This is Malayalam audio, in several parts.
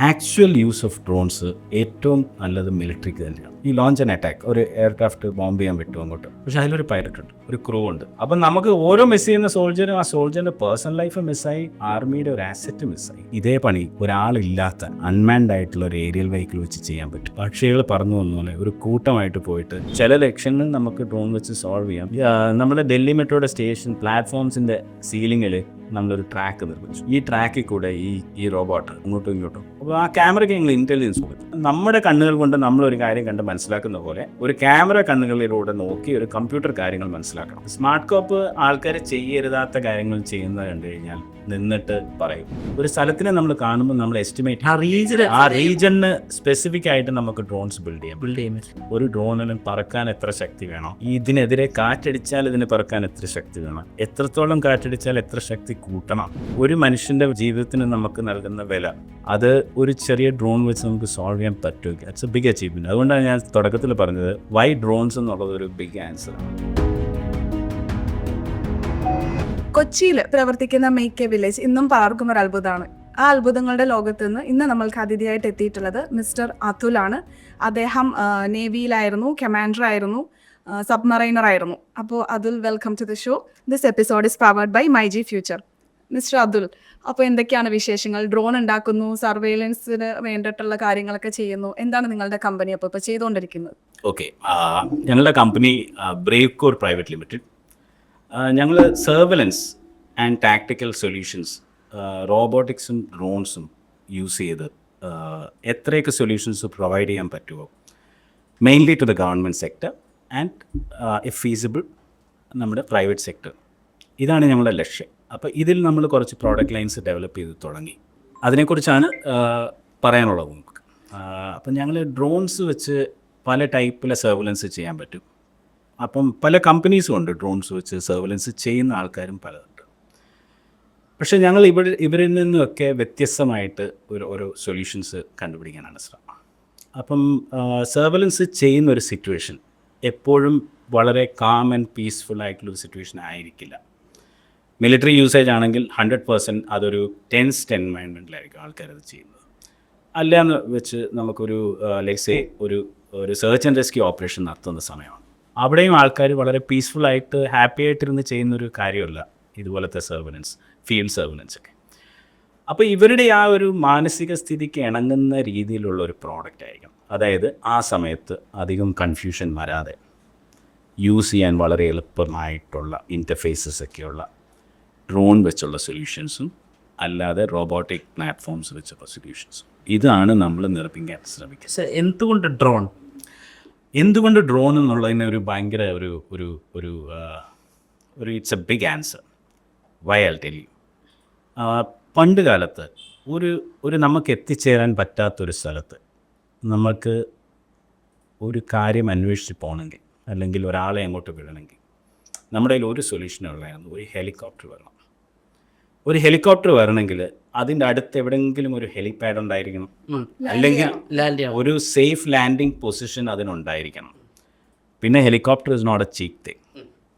ആക്ച്വൽ യൂസ് ഓഫ് ഡ്രോൺസ് ഏറ്റവും നല്ലത് മിലിറ്ററിക്ക് തന്നെയാണ്. ഈ ലോഞ്ച് ആൻഡ് അറ്റാക്ക്, ഒരു എയർക്രാഫ്റ്റ് ബോംബ് ചെയ്യാൻ പറ്റും അങ്ങോട്ട്, പക്ഷേ അതിലൊരു പൈലറ്റ് ഉണ്ട്, ഒരു ക്രൂ ഉണ്ട്. അപ്പം നമുക്ക് ഓരോ മിസ് ചെയ്യുന്ന സോൾജറും ആ സോൾജറിന്റെ പേഴ്സണൽ ലൈഫ് മിസ്സായി, ആർമിയുടെ ഒരു ആസറ്റ് മിസ്സായി. ഇതേ പണി ഒരാളില്ലാത്ത അൺമാൻഡ് ആയിട്ടുള്ള ഒരു ഏരിയൽ വെഹിക്കിൾ വെച്ച് ചെയ്യാൻ പറ്റും. പക്ഷികൾ പറഞ്ഞു വന്ന പോലെ ഒരു കൂട്ടമായിട്ട് പോയിട്ട് ചില ലക്ഷ്യങ്ങൾ നമുക്ക് ഡ്രോൺ വെച്ച് സോൾവ് ചെയ്യാം. നമ്മുടെ ഡൽഹി മെട്രോയുടെ സ്റ്റേഷൻ പ്ലാറ്റ്ഫോംസിന്റെ സീലിംഗിൽ നമ്മളൊരു ട്രാക്ക് നിർമ്മിച്ചു. ഈ ട്രാക്കിൽ കൂടെ ഈ റോബോട്ട് അങ്ങോട്ടും ഇങ്ങോട്ടും, അപ്പോൾ ആ ക്യാമറയ്ക്ക് ഞങ്ങൾ ഇന്റലിജൻസ് കൊടുത്തു. നമ്മുടെ കണ്ണുകൾ കൊണ്ട് നമ്മളൊരു കാര്യം കണ്ട് മനസ്സിലാക്കുന്ന പോലെ ഒരു ക്യാമറ കണ്ണുകളിലൂടെ നോക്കി ഒരു കമ്പ്യൂട്ടർ കാര്യങ്ങൾ മനസ്സിലാക്കണം. സ്മാർട്ട് കോപ്പ് ആൾക്കാർ ചെയ്യരുതാത്ത കാര്യങ്ങൾ ചെയ്യുന്നത് കണ്ടു കഴിഞ്ഞാൽ നിന്നിട്ട് പറയും. ഒരു സ്ഥലത്തിനെ നമ്മൾ കാണുമ്പോൾ നമ്മൾ എസ്റ്റിമേറ്റ് ആ റീജണിന് സ്പെസിഫിക് ആയിട്ട് നമുക്ക് ഡ്രോൺസ് ബിൽഡ് ചെയ്യാം. ഒരു ഡ്രോണിന് പറക്കാൻ എത്ര ശക്തി വേണം, ഇതിനെതിരെ കാറ്റടിച്ചാൽ ഇതിന് പറക്കാൻ എത്ര ശക്തി വേണം, എത്രത്തോളം കാറ്റടിച്ചാൽ എത്ര ശക്തി കൂട്ടണം, ഒരു മനുഷ്യന്റെ ജീവിതത്തിന് നമുക്ക് നൽകുന്ന വില, അത് ഒരു ചെറിയ ഡ്രോൺ വെച്ച് നമുക്ക് സോൾവ് ചെയ്യാൻ പറ്റും. It's a big achievement. അതുകൊണ്ടാണ് ഞാൻ തുടക്കത്തിൽ പറഞ്ഞത് വൈ ഡ്രോൺസ് എന്നുള്ളത് ഒരു ബിഗ് ആൻസർ ആണ്. കൊച്ചിയിൽ പ്രവർത്തിക്കുന്ന മേക്ക് എ വില്ലേജ് ഇന്നും പലർക്കും ഒരു അത്ഭുതമാണ്. ആ അത്ഭുതങ്ങളുടെ ലോകത്ത് നിന്ന് ഇന്ന് നമ്മൾക്ക് അതിഥിയായിട്ട് എത്തിയിട്ടുള്ളത് മിസ്റ്റർ അതുലാണ്. അദ്ദേഹം നേവിയിലായിരുന്നു, കമാൻഡർ ആയിരുന്നു, സബ്മറൈനർ ആയിരുന്നു. അപ്പോൾ Atul, welcome to the show. This episode is powered by myG future. Mister Atul, അപ്പോൾ എന്തൊക്കെയാണ് വിശേഷങ്ങൾ? ഡ്രോൺ ഉണ്ടാക്കുന്നു, സർവൈലൻസിന് വേണ്ടിയിട്ടുള്ള കാര്യങ്ങളൊക്കെ ചെയ്യുന്നു. എന്താണ് നിങ്ങളുടെ കമ്പനി അപ്പോൾ ഇപ്പോൾ ചെയ്തുകൊണ്ടിരിക്കുന്നത്? ഓക്കെ, ഞങ്ങളുടെ company Brave Core private limited. ഞങ്ങൾ സർവൈലൻസ് ആൻഡ് ടാക്ടിക്കൽ സൊല്യൂഷൻസ്, റോബോട്ടിക്സും ഡ്രോൺസും യൂസ് ചെയ്ത് എത്രയൊക്കെ സൊല്യൂഷൻസ് പ്രൊവൈഡ് ചെയ്യാൻ പറ്റുമോ, mainly to the government sector and if feasible നമ്മുടെ പ്രൈവറ്റ് സെക്ടർ, ഇതാണ് ഞങ്ങളുടെ ലക്ഷ്യം. അപ്പോൾ ഇതിൽ നമ്മൾ കുറച്ച് പ്രോഡക്റ്റ് ലൈൻസ് ഡെവലപ്പ് ചെയ്ത് തുടങ്ങി. അതിനെക്കുറിച്ചാണ് പറയാനുള്ളത് നമുക്ക്. അപ്പം ഞങ്ങൾ ഡ്രോൺസ് വെച്ച് പല ടൈപ്പിലെ സർവൈലൻസ് ചെയ്യാൻ പറ്റും. അപ്പം പല കമ്പനീസും ഉണ്ട് ഡ്രോൺസ് വെച്ച് സർവൈലൻസ് ചെയ്യുന്ന ആൾക്കാരും പലതുണ്ട്. പക്ഷേ ഞങ്ങൾ ഇവരിൽ നിന്നൊക്കെ വ്യത്യസ്തമായിട്ട് ഓരോ സൊല്യൂഷൻസ് കണ്ടുപിടിക്കാനാണ് ശ്രമം. അപ്പം സർവൈലൻസ് ചെയ്യുന്ന ഒരു സിറ്റുവേഷൻ എപ്പോഴും വളരെ കാം ആൻഡ് പീസ്ഫുൾ ആയിട്ടുള്ളൊരു സിറ്റുവേഷൻ ആയിരിക്കില്ല. മിലിറ്ററി യൂസേജ് ആണെങ്കിൽ 100% അതൊരു ടെൻസ്ഡ് എൻവയൺമെൻറ്റിലായിരിക്കും ആൾക്കാരത് ചെയ്യുന്നത്. അല്ലാന്ന് വെച്ച് നമുക്കൊരു ലെറ്റ്സ് സേ ഒരു സെർച്ച് ആൻഡ് റെസ്ക്യൂ ഓപ്പറേഷൻ നടത്തുന്ന സമയമാണ്. അവിടെയും ആൾക്കാർ വളരെ പീസ്ഫുള്ളായിട്ട് ഹാപ്പി ആയിട്ടിരുന്ന് ചെയ്യുന്നൊരു കാര്യമല്ല ഇതുപോലത്തെ സർവൈലൻസ്, ഫീൽഡ് സർവൈലൻസ് ഒക്കെ. അപ്പോൾ ഇവരുടെ ആ ഒരു മാനസിക സ്ഥിതിക്ക് ഇണങ്ങുന്ന രീതിയിലുള്ള ഒരു പ്രോഡക്റ്റ് ആയിരിക്കും. അതായത് ആ സമയത്ത് അധികം കൺഫ്യൂഷൻ വരാതെ യൂസ് ചെയ്യാൻ വളരെ എളുപ്പമായിട്ടുള്ള ഇൻ്റർഫേസസ് ഒക്കെയുള്ള ഡ്രോൺ വെച്ചുള്ള സൊല്യൂഷൻസും അല്ലാതെ റോബോട്ടിക് പ്ലാറ്റ്ഫോംസ് വെച്ചുള്ള സൊല്യൂഷൻസും, ഇതാണ് നമ്മൾ നിർമ്മിക്കാൻ ശ്രമിക്കുന്നത്. എന്തുകൊണ്ട് ഡ്രോൺ എന്നുള്ളതിന് ഒരു ഭയങ്കര ഒരു it's a big answer. Why I tell you. പണ്ട് കാലത്ത് ഒരു നമുക്ക് എത്തിച്ചേരാൻ പറ്റാത്തൊരു സ്ഥലത്ത് നമുക്ക് ഒരു കാര്യം അന്വേഷിച്ച് പോകണമെങ്കിൽ, അല്ലെങ്കിൽ ഒരാളെ അങ്ങോട്ട് വിടണമെങ്കിൽ നമ്മുടെ കയ്യിൽ ഒരു സൊല്യൂഷനുള്ളതാണ്, ഒരു ഹെലികോപ്റ്റർ വരണം. ഒരു ഹെലികോപ്റ്റർ വരണമെങ്കിൽ അതിൻ്റെ അടുത്ത് എവിടെയെങ്കിലും ഒരു ഹെലിപാഡ് ഉണ്ടായിരിക്കണം, അല്ലെങ്കിൽ ഒരു സേഫ് ലാൻഡിങ് പൊസിഷൻ അതിനുണ്ടായിരിക്കണം. പിന്നെ helicopter is not a cheap thing.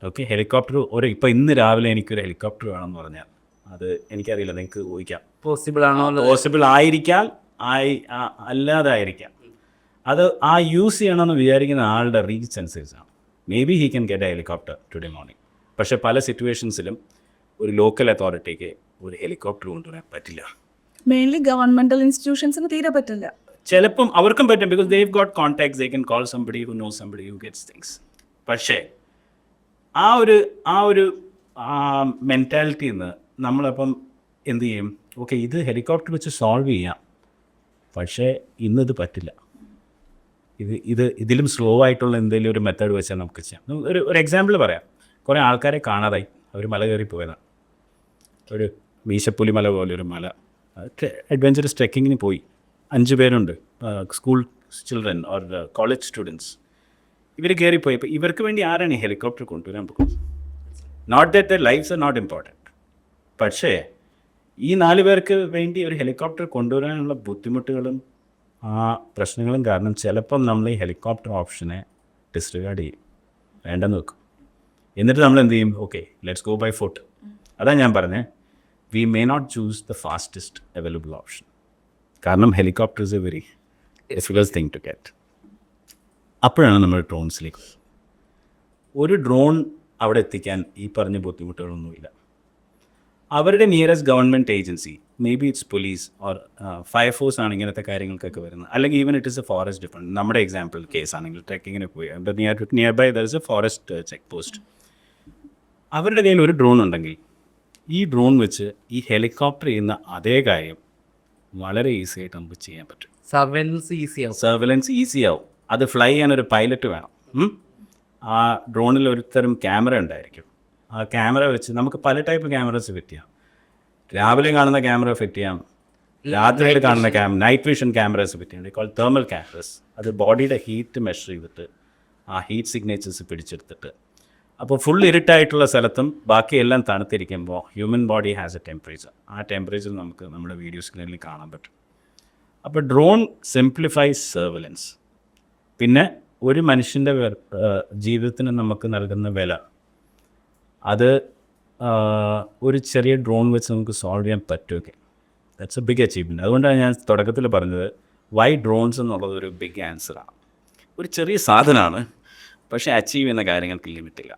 Okay, helicopter ഇപ്പോൾ ഇന്ന് രാവിലെ എനിക്കൊരു ഹെലികോപ്റ്റർ വേണമെന്ന് പറഞ്ഞാൽ അത് എനിക്കറിയില്ല, നിങ്ങൾക്ക് ഊഹിക്കാം. പോസിബിൾ ആയിരിക്കാം, അല്ലാതായിരിക്കാം. അത് ആ യൂസ് ചെയ്യണമെന്ന് വിചാരിക്കുന്ന ആളുടെ റീച്ച് അനുസരിച്ചാണ്. May be he can get A helicopter today morning. പക്ഷേ പല സിറ്റുവേഷൻസിലും ഒരു ലോക്കൽ അതോറിറ്റിക്ക് ഒരു ഹെലികോപ്റ്റർ കൊണ്ടുവരാൻ പറ്റില്ല. മെയിൻലി ഗവൺമെന്റൽ ഇൻസ്റ്റിറ്റ്യൂഷൻസിന് തീരെ പറ്റില്ല. ചിലപ്പം അവർക്കും പറ്റും, because they have got contacts, they can call somebody who knows somebody who gets things. പക്ഷേ ആ ഒരു മെൻറ്റാലിറ്റിയിൽ നിന്ന് നമ്മളപ്പം എന്ത് ചെയ്യും? ഓക്കെ, ഇത് ഹെലികോപ്റ്റർ വെച്ച് സോൾവ് ചെയ്യാം, പക്ഷേ ഇന്നത് പറ്റില്ല. ഇതിലും സ്ലോ ആയിട്ടുള്ള എന്തെങ്കിലും ഒരു മെത്തേഡ് വെച്ചാൽ നമുക്ക് ചെയ്യാം. ഒരു എക്സാമ്പിൾ പറയാം. കുറേ ആൾക്കാരെ കാണാതായി, അവർ മല കയറി പോയതാണ്. ഒരു മീശപ്പുലി മല പോലെ ഒരു മല, അഡ്വഞ്ചറസ് ട്രെക്കിങ്ങിന് പോയി. 5 പേരുണ്ട്, school children or college students. ഇവർ കയറിപ്പോയി. അപ്പോൾ ഇവർക്ക് വേണ്ടി ആരാണ് ഈ ഹെലികോപ്റ്റർ കൊണ്ടുവരാൻ പോകുന്നത്? Not that their lives are not important, പക്ഷേ ഈ 4 പേർക്ക് വേണ്ടി ഒരു ഹെലികോപ്റ്റർ കൊണ്ടുവരാനുള്ള ബുദ്ധിമുട്ടുകളും ആ പ്രശ്നങ്ങളും കാരണം ചിലപ്പം നമ്മൾ ഈ ഹെലികോപ്റ്റർ ഓപ്ഷനെ ഡിസ്റിഗാർഡ് ചെയ്യും, വേണ്ടെന്ന് വെക്കും. എന്നിട്ട് നമ്മൾ എന്ത് ചെയ്യും? Okay, let's go by foot. അതാണ് ഞാൻ പറഞ്ഞത്, we may not choose the fastest available option. കാരണം helicopter is a very difficult thing to get. അപ്പോഴാണ് നമ്മൾ ഡ്രോൺസിലേക്ക്. ഒരു ഡ്രോൺ അവിടെ എത്തിക്കാൻ ഈ പറഞ്ഞ ബുദ്ധിമുട്ടുകളൊന്നുമില്ല. അവരുടെ nearest government agency, may be it's police or fire force ആണ് ഇങ്ങനത്തെ കാര്യങ്ങൾക്കൊക്കെ വരുന്നത്. അല്ലെങ്കിൽ even it is a forest department. നമ്മുടെ എക്സാമ്പിൾ കേസ് ആണെങ്കിൽ ട്രെക്കിങ്ങിന് പോയി nearby there is a forest check post. അവരുടെ കയ്യിൽ ഒരു ഡ്രോൺ ഉണ്ടെങ്കിൽ ഈ ഡ്രോൺ വെച്ച് ഈ ഹെലികോപ്റ്റർ ചെയ്യുന്ന അതേ കാര്യം വളരെ ഈസി ആയിട്ട് നമുക്ക് ചെയ്യാൻ പറ്റും. സർവൈലൻസ് ഈസി ആവും. അത് ഫ്ലൈ ചെയ്യാൻ ഒരു പൈലറ്റ് വേണം. ആ ഡ്രോണിൽ ഒരുതരം ക്യാമറ ഉണ്ടായിരിക്കും. ആ ക്യാമറ വെച്ച് നമുക്ക് പല ടൈപ്പ് ക്യാമറസ് ഫിറ്റ് ചെയ്യാം. രാവിലെ കാണുന്ന ക്യാമറ ഫിറ്റ് ചെയ്യാം, രാത്രിയിൽ കാണുന്ന നൈറ്റ് വിഷൻ ക്യാമറാസ് ഫിറ്റ് ചെയ്യാം. Call thermal cameras. അത് ബോഡിയുടെ ഹീറ്റ് മെഷർ ചെയ്തിട്ട് ആ ഹീറ്റ് സിഗ്നേച്ചേഴ്സ് പിടിച്ചെടുത്തിട്ട്, അപ്പോൾ ഫുൾ ഇരുട്ടായിട്ടുള്ള സ്ഥലത്തും ബാക്കിയെല്ലാം തണുത്തിരിക്കുമ്പോൾ human body has a temperature. ആ ടെമ്പറേച്ചർ നമുക്ക് നമ്മുടെ വീഡിയോ സ്ക്രീനിൽ കാണാൻ പറ്റും. അപ്പോൾ ഡ്രോൺ സിംപ്ലിഫൈസ് സർവൈലൻസ്. പിന്നെ ഒരു മനുഷ്യൻ്റെ ജീവിതത്തിന് നമുക്ക് നൽകുന്ന വില, അത് ഒരു ചെറിയ ഡ്രോൺ വെച്ച് നമുക്ക് സോൾവ് ചെയ്യാൻ പറ്റുമൊക്കെ. That's a big achievement. അതുകൊണ്ടാണ് ഞാൻ തുടക്കത്തിൽ പറഞ്ഞത് വൈ ഡ്രോൺസ് എന്നുള്ളത് ഒരു ബിഗ് ആൻസറാണ്. ഒരു ചെറിയ സാധനമാണ്, പക്ഷേ അച്ചീവ് ചെയ്യുന്ന കാര്യങ്ങൾക്ക് ലിമിറ്റില്ല.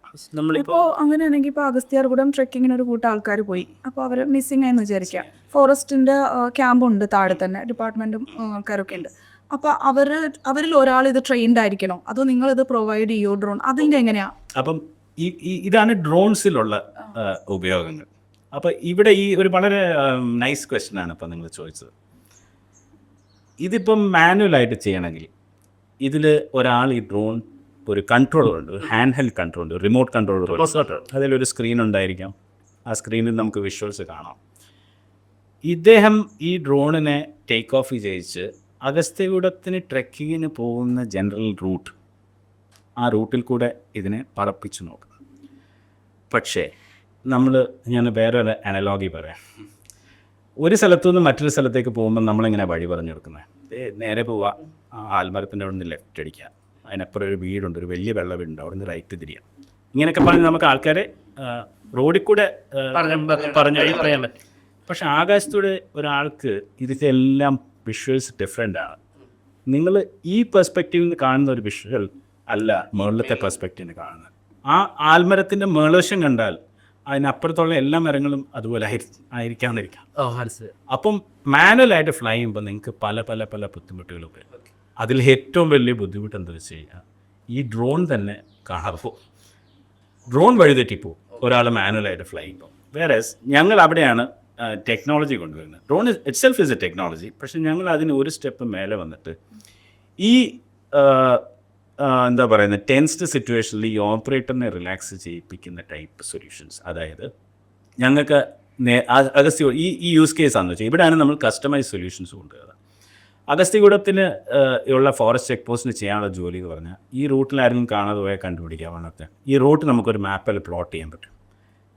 ഇപ്പോൾ അങ്ങനെയാണെങ്കിൽ ഇപ്പോൾ അഗസ്ത്യാർകൂടം ട്രെക്കിങ്ങിന് ഒരു കൂട്ടം ആൾക്കാർ പോയി, അപ്പോൾ അവർ മിസ്സിംഗ് ആയെന്ന് വിചാരിക്കുക. ഫോറസ്റ്റിൻ്റെ ക്യാമ്പുണ്ട് താഴെ തന്നെ, ഡിപ്പാർട്ട്മെൻറ്റും ആൾക്കാരൊക്കെ ഉണ്ട്. അപ്പോൾ അവരിൽ ഒരാൾ ഇത് ട്രെയിൻഡ് ആയിരിക്കണോ, അതോ നിങ്ങളിത് പ്രൊവൈഡ് ചെയ്യുമോ ഡ്രോൺ? അതിൻ്റെ എങ്ങനെയാണ്? അപ്പം ഇതാണ് ഡ്രോൺസിലുള്ള ഉപയോഗങ്ങൾ. അപ്പോൾ ഇവിടെ ഈ ഒരു വളരെ നൈസ് ക്വസ്റ്റ്യനാണ് ഇപ്പം നിങ്ങൾ ചോദിച്ചത്. ഇതിപ്പം മാനുവലായിട്ട് ചെയ്യണമെങ്കിൽ ഇതിൽ ഒരാൾ ഈ ഡ്രോൺ ഒരു കൺട്രോളറുണ്ട്, ഒരു ഹാൻഡ് ഹെൽഡ് കൺട്രോളുണ്ട്, റിമോട്ട് കൺട്രോളർ. അതിലൊരു സ്ക്രീൻ ഉണ്ടായിരിക്കാം. ആ സ്ക്രീനിൽ നമുക്ക് വിഷ്വൽസ് കാണാം. ഇദ്ദേഹം ഈ ഡ്രോണിനെ ടേക്ക് ഓഫ് ചെയ്യിച്ച് അഗസ്ത്യകൂടത്തിന് ട്രെക്കിങ്ങിന് പോകുന്ന ജനറൽ റൂട്ട്, ആ റൂട്ടിൽ കൂടെ ഇതിനെ പറപ്പിച്ച് നോക്കണം. പക്ഷേ ഞാൻ വേറെ ഒരു അനലോഗി പറയാം. ഒരു സ്ഥലത്തു നിന്ന് മറ്റൊരു സ്ഥലത്തേക്ക് പോകുമ്പോൾ നമ്മളിങ്ങനെ വഴി പറഞ്ഞു കൊടുക്കുന്നത്, നേരെ പോവുക, ആൽമരത്തിൻ്റെ അവിടെ നിന്ന് ലെഫ്റ്റ് അടിക്കുക, അതിനപ്പുറം ഒരു വീടുണ്ട്, ഒരു വലിയ വെള്ള വീടുണ്ട്, അവിടെ നിന്ന് റൈറ്റ് തിരിയാം. ഇങ്ങനെയൊക്കെ പറഞ്ഞ് നമുക്ക് ആൾക്കാരെ റോഡിൽ കൂടെ പറഞ്ഞു പറയാൻ പറ്റും. പക്ഷെ ആകാശത്തൂടെ ഒരാൾക്ക് ഇതിൻ്റെ എല്ലാം വിഷ്വൽസ് ഡിഫറെൻ്റ് ആണ്. നിങ്ങൾ ഈ പെർസ്പെക്റ്റീവിൽ നിന്ന് കാണുന്ന ഒരു വിഷ്വൽ അല്ല മുകളിലത്തെ പെർസ്പെക്റ്റീവിന് കാണുന്നത്. ആ ആൽമരത്തിൻ്റെ മേളവശം കണ്ടാൽ അതിനപ്പുറത്തുള്ള എല്ലാ മരങ്ങളും അതുപോലെ ആയിരിക്കാതിരിക്കാം. അപ്പം മാനുവലായിട്ട് ഫ്ലൈ ചെയ്യുമ്പോൾ നിങ്ങൾക്ക് പല പല പല ബുദ്ധിമുട്ടുകൾ വരും. അതിൽ ഏറ്റവും വലിയ ബുദ്ധിമുട്ട് എന്താ വെച്ച് കഴിഞ്ഞാൽ ഈ ഡ്രോൺ തന്നെ കാണാപ്പോൾ ഡ്രോൺ വഴിതെറ്റിപ്പോവും ഒരാൾ മാനുവലായിട്ട് ഫ്ലൈ ചെയ്യുമ്പോൾ. വേറെ ഞങ്ങൾ അവിടെയാണ് ടെക്നോളജി കൊണ്ടുവരുന്നത്. Drone it self is A technology. പക്ഷെ ഞങ്ങൾ അതിന് ഒരു സ്റ്റെപ്പ് മേലെ വന്നിട്ട് ഈ എന്താ പറയുന്നത് ടെൻസ്ഡ് സിറ്റുവേഷനിൽ ഈ ഓപ്പറേറ്ററിനെ റിലാക്സ് ചെയ്യിപ്പിക്കുന്ന ടൈപ്പ് സൊല്യൂഷൻസ്. അതായത് ഞങ്ങൾക്ക് അഗസ്ത്യ ഈ യൂസ് കേസ് ആണെന്ന് വെച്ചാൽ ഇവിടെയാണ് നമ്മൾ കസ്റ്റമൈസ് സൊല്യൂഷൻസ് കൊണ്ടുവരുന്നത്. അഗസ്ത്യകൂടത്തിന് ഉള്ള ഫോറസ്റ്റ് ചെക്ക് പോസ്റ്റിന് ചെയ്യാനുള്ള ജോലി എന്ന് പറഞ്ഞാൽ ഈ റൂട്ടിൽ ആരെങ്കിലും കാണാതെ പോയാൽ കണ്ടുപിടിക്കാൻ വേണ്ടത്തെ ഈ റൂട്ട് നമുക്കൊരു മാപ്പിൽ പ്ലോട്ട് ചെയ്യാൻ പറ്റും.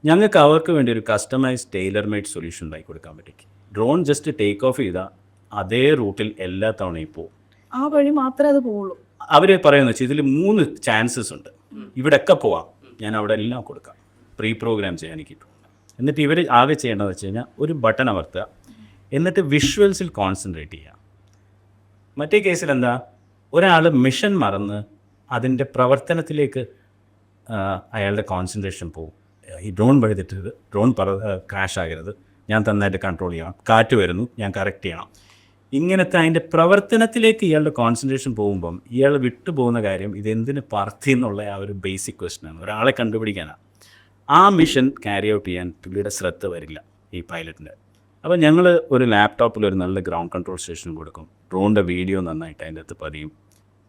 ഞങ്ങൾക്ക് അവർക്ക് വേണ്ടി ഒരു കസ്റ്റമൈസ് ടൈലർ മെയ്ഡ് സൊല്യൂഷൻ ഉണ്ടാക്കി കൊടുക്കാൻ പറ്റും. ഡ്രോൺ ജസ്റ്റ് ടേക്ക് ഓഫ് ചെയ്താൽ അതേ റൂട്ടിൽ എല്ലാ തവണയും പോകും. ആ വഴി മാത്രമേ അത് പോവുള്ളൂ. അവർ പറയുന്നത് വെച്ചാൽ ഇതിൽ 3 ചാൻസസ് ഉണ്ട്. ഇവിടെയൊക്കെ പോവാം, ഞാൻ അവിടെ എല്ലാം കൊടുക്കാം, പ്രീ പ്രോഗ്രാം ചെയ്യാൻ എനിക്ക്. എന്നിട്ട് ഇവർ ആകെ ചെയ്യേണ്ടതെന്ന് വെച്ച് കഴിഞ്ഞാൽ ഒരു ബട്ടൺ അമർത്തുക, എന്നിട്ട് വിഷ്വൽസിൽ കോൺസെൻട്രേറ്റ് ചെയ്യുക. മറ്റേ കേസിൽ എന്താ, ഒരാൾ മിഷൻ മറന്ന് അതിൻ്റെ പ്രവർത്തനത്തിലേക്ക് അയാളുടെ കോൺസെൻട്രേഷൻ പോകും. ഈ ഡ്രോൺ വഴിതെറ്റരുത്, ഡ്രോൺ ക്രാഷ് ആകരുത്, ഞാൻ നന്നായിട്ട് കൺട്രോൾ ചെയ്യണം, കാറ്റ് വരുന്നു ഞാൻ കറക്റ്റ് ചെയ്യണം. ഇങ്ങനത്തെ അതിൻ്റെ പ്രവർത്തനത്തിലേക്ക് ഇയാളുടെ കോൺസെൻട്രേഷൻ പോകുമ്പം ഇയാൾ വിട്ടുപോകുന്ന കാര്യം ഇതെന്തിന് പറത്തി എന്നുള്ള ആ ഒരു ബേസിക് ക്വസ്റ്റനാണ്. ഒരാളെ കണ്ടുപിടിക്കാനാണ്. ആ മിഷൻ ക്യാരി ഔട്ട് ചെയ്യാൻ പുള്ളിയുടെ ശ്രദ്ധ വരില്ല ഈ പൈലറ്റിൻ്റെ. അപ്പോൾ ഞങ്ങൾ ഒരു ലാപ്ടോപ്പിൽ ഒരു നല്ല ഗ്രൗണ്ട് കൺട്രോൾ സ്റ്റേഷൻ കൊടുക്കും. ഡ്രോണിൻ്റെ വീഡിയോ നന്നായിട്ട് അതിൻ്റെ അകത്ത് പതിയും.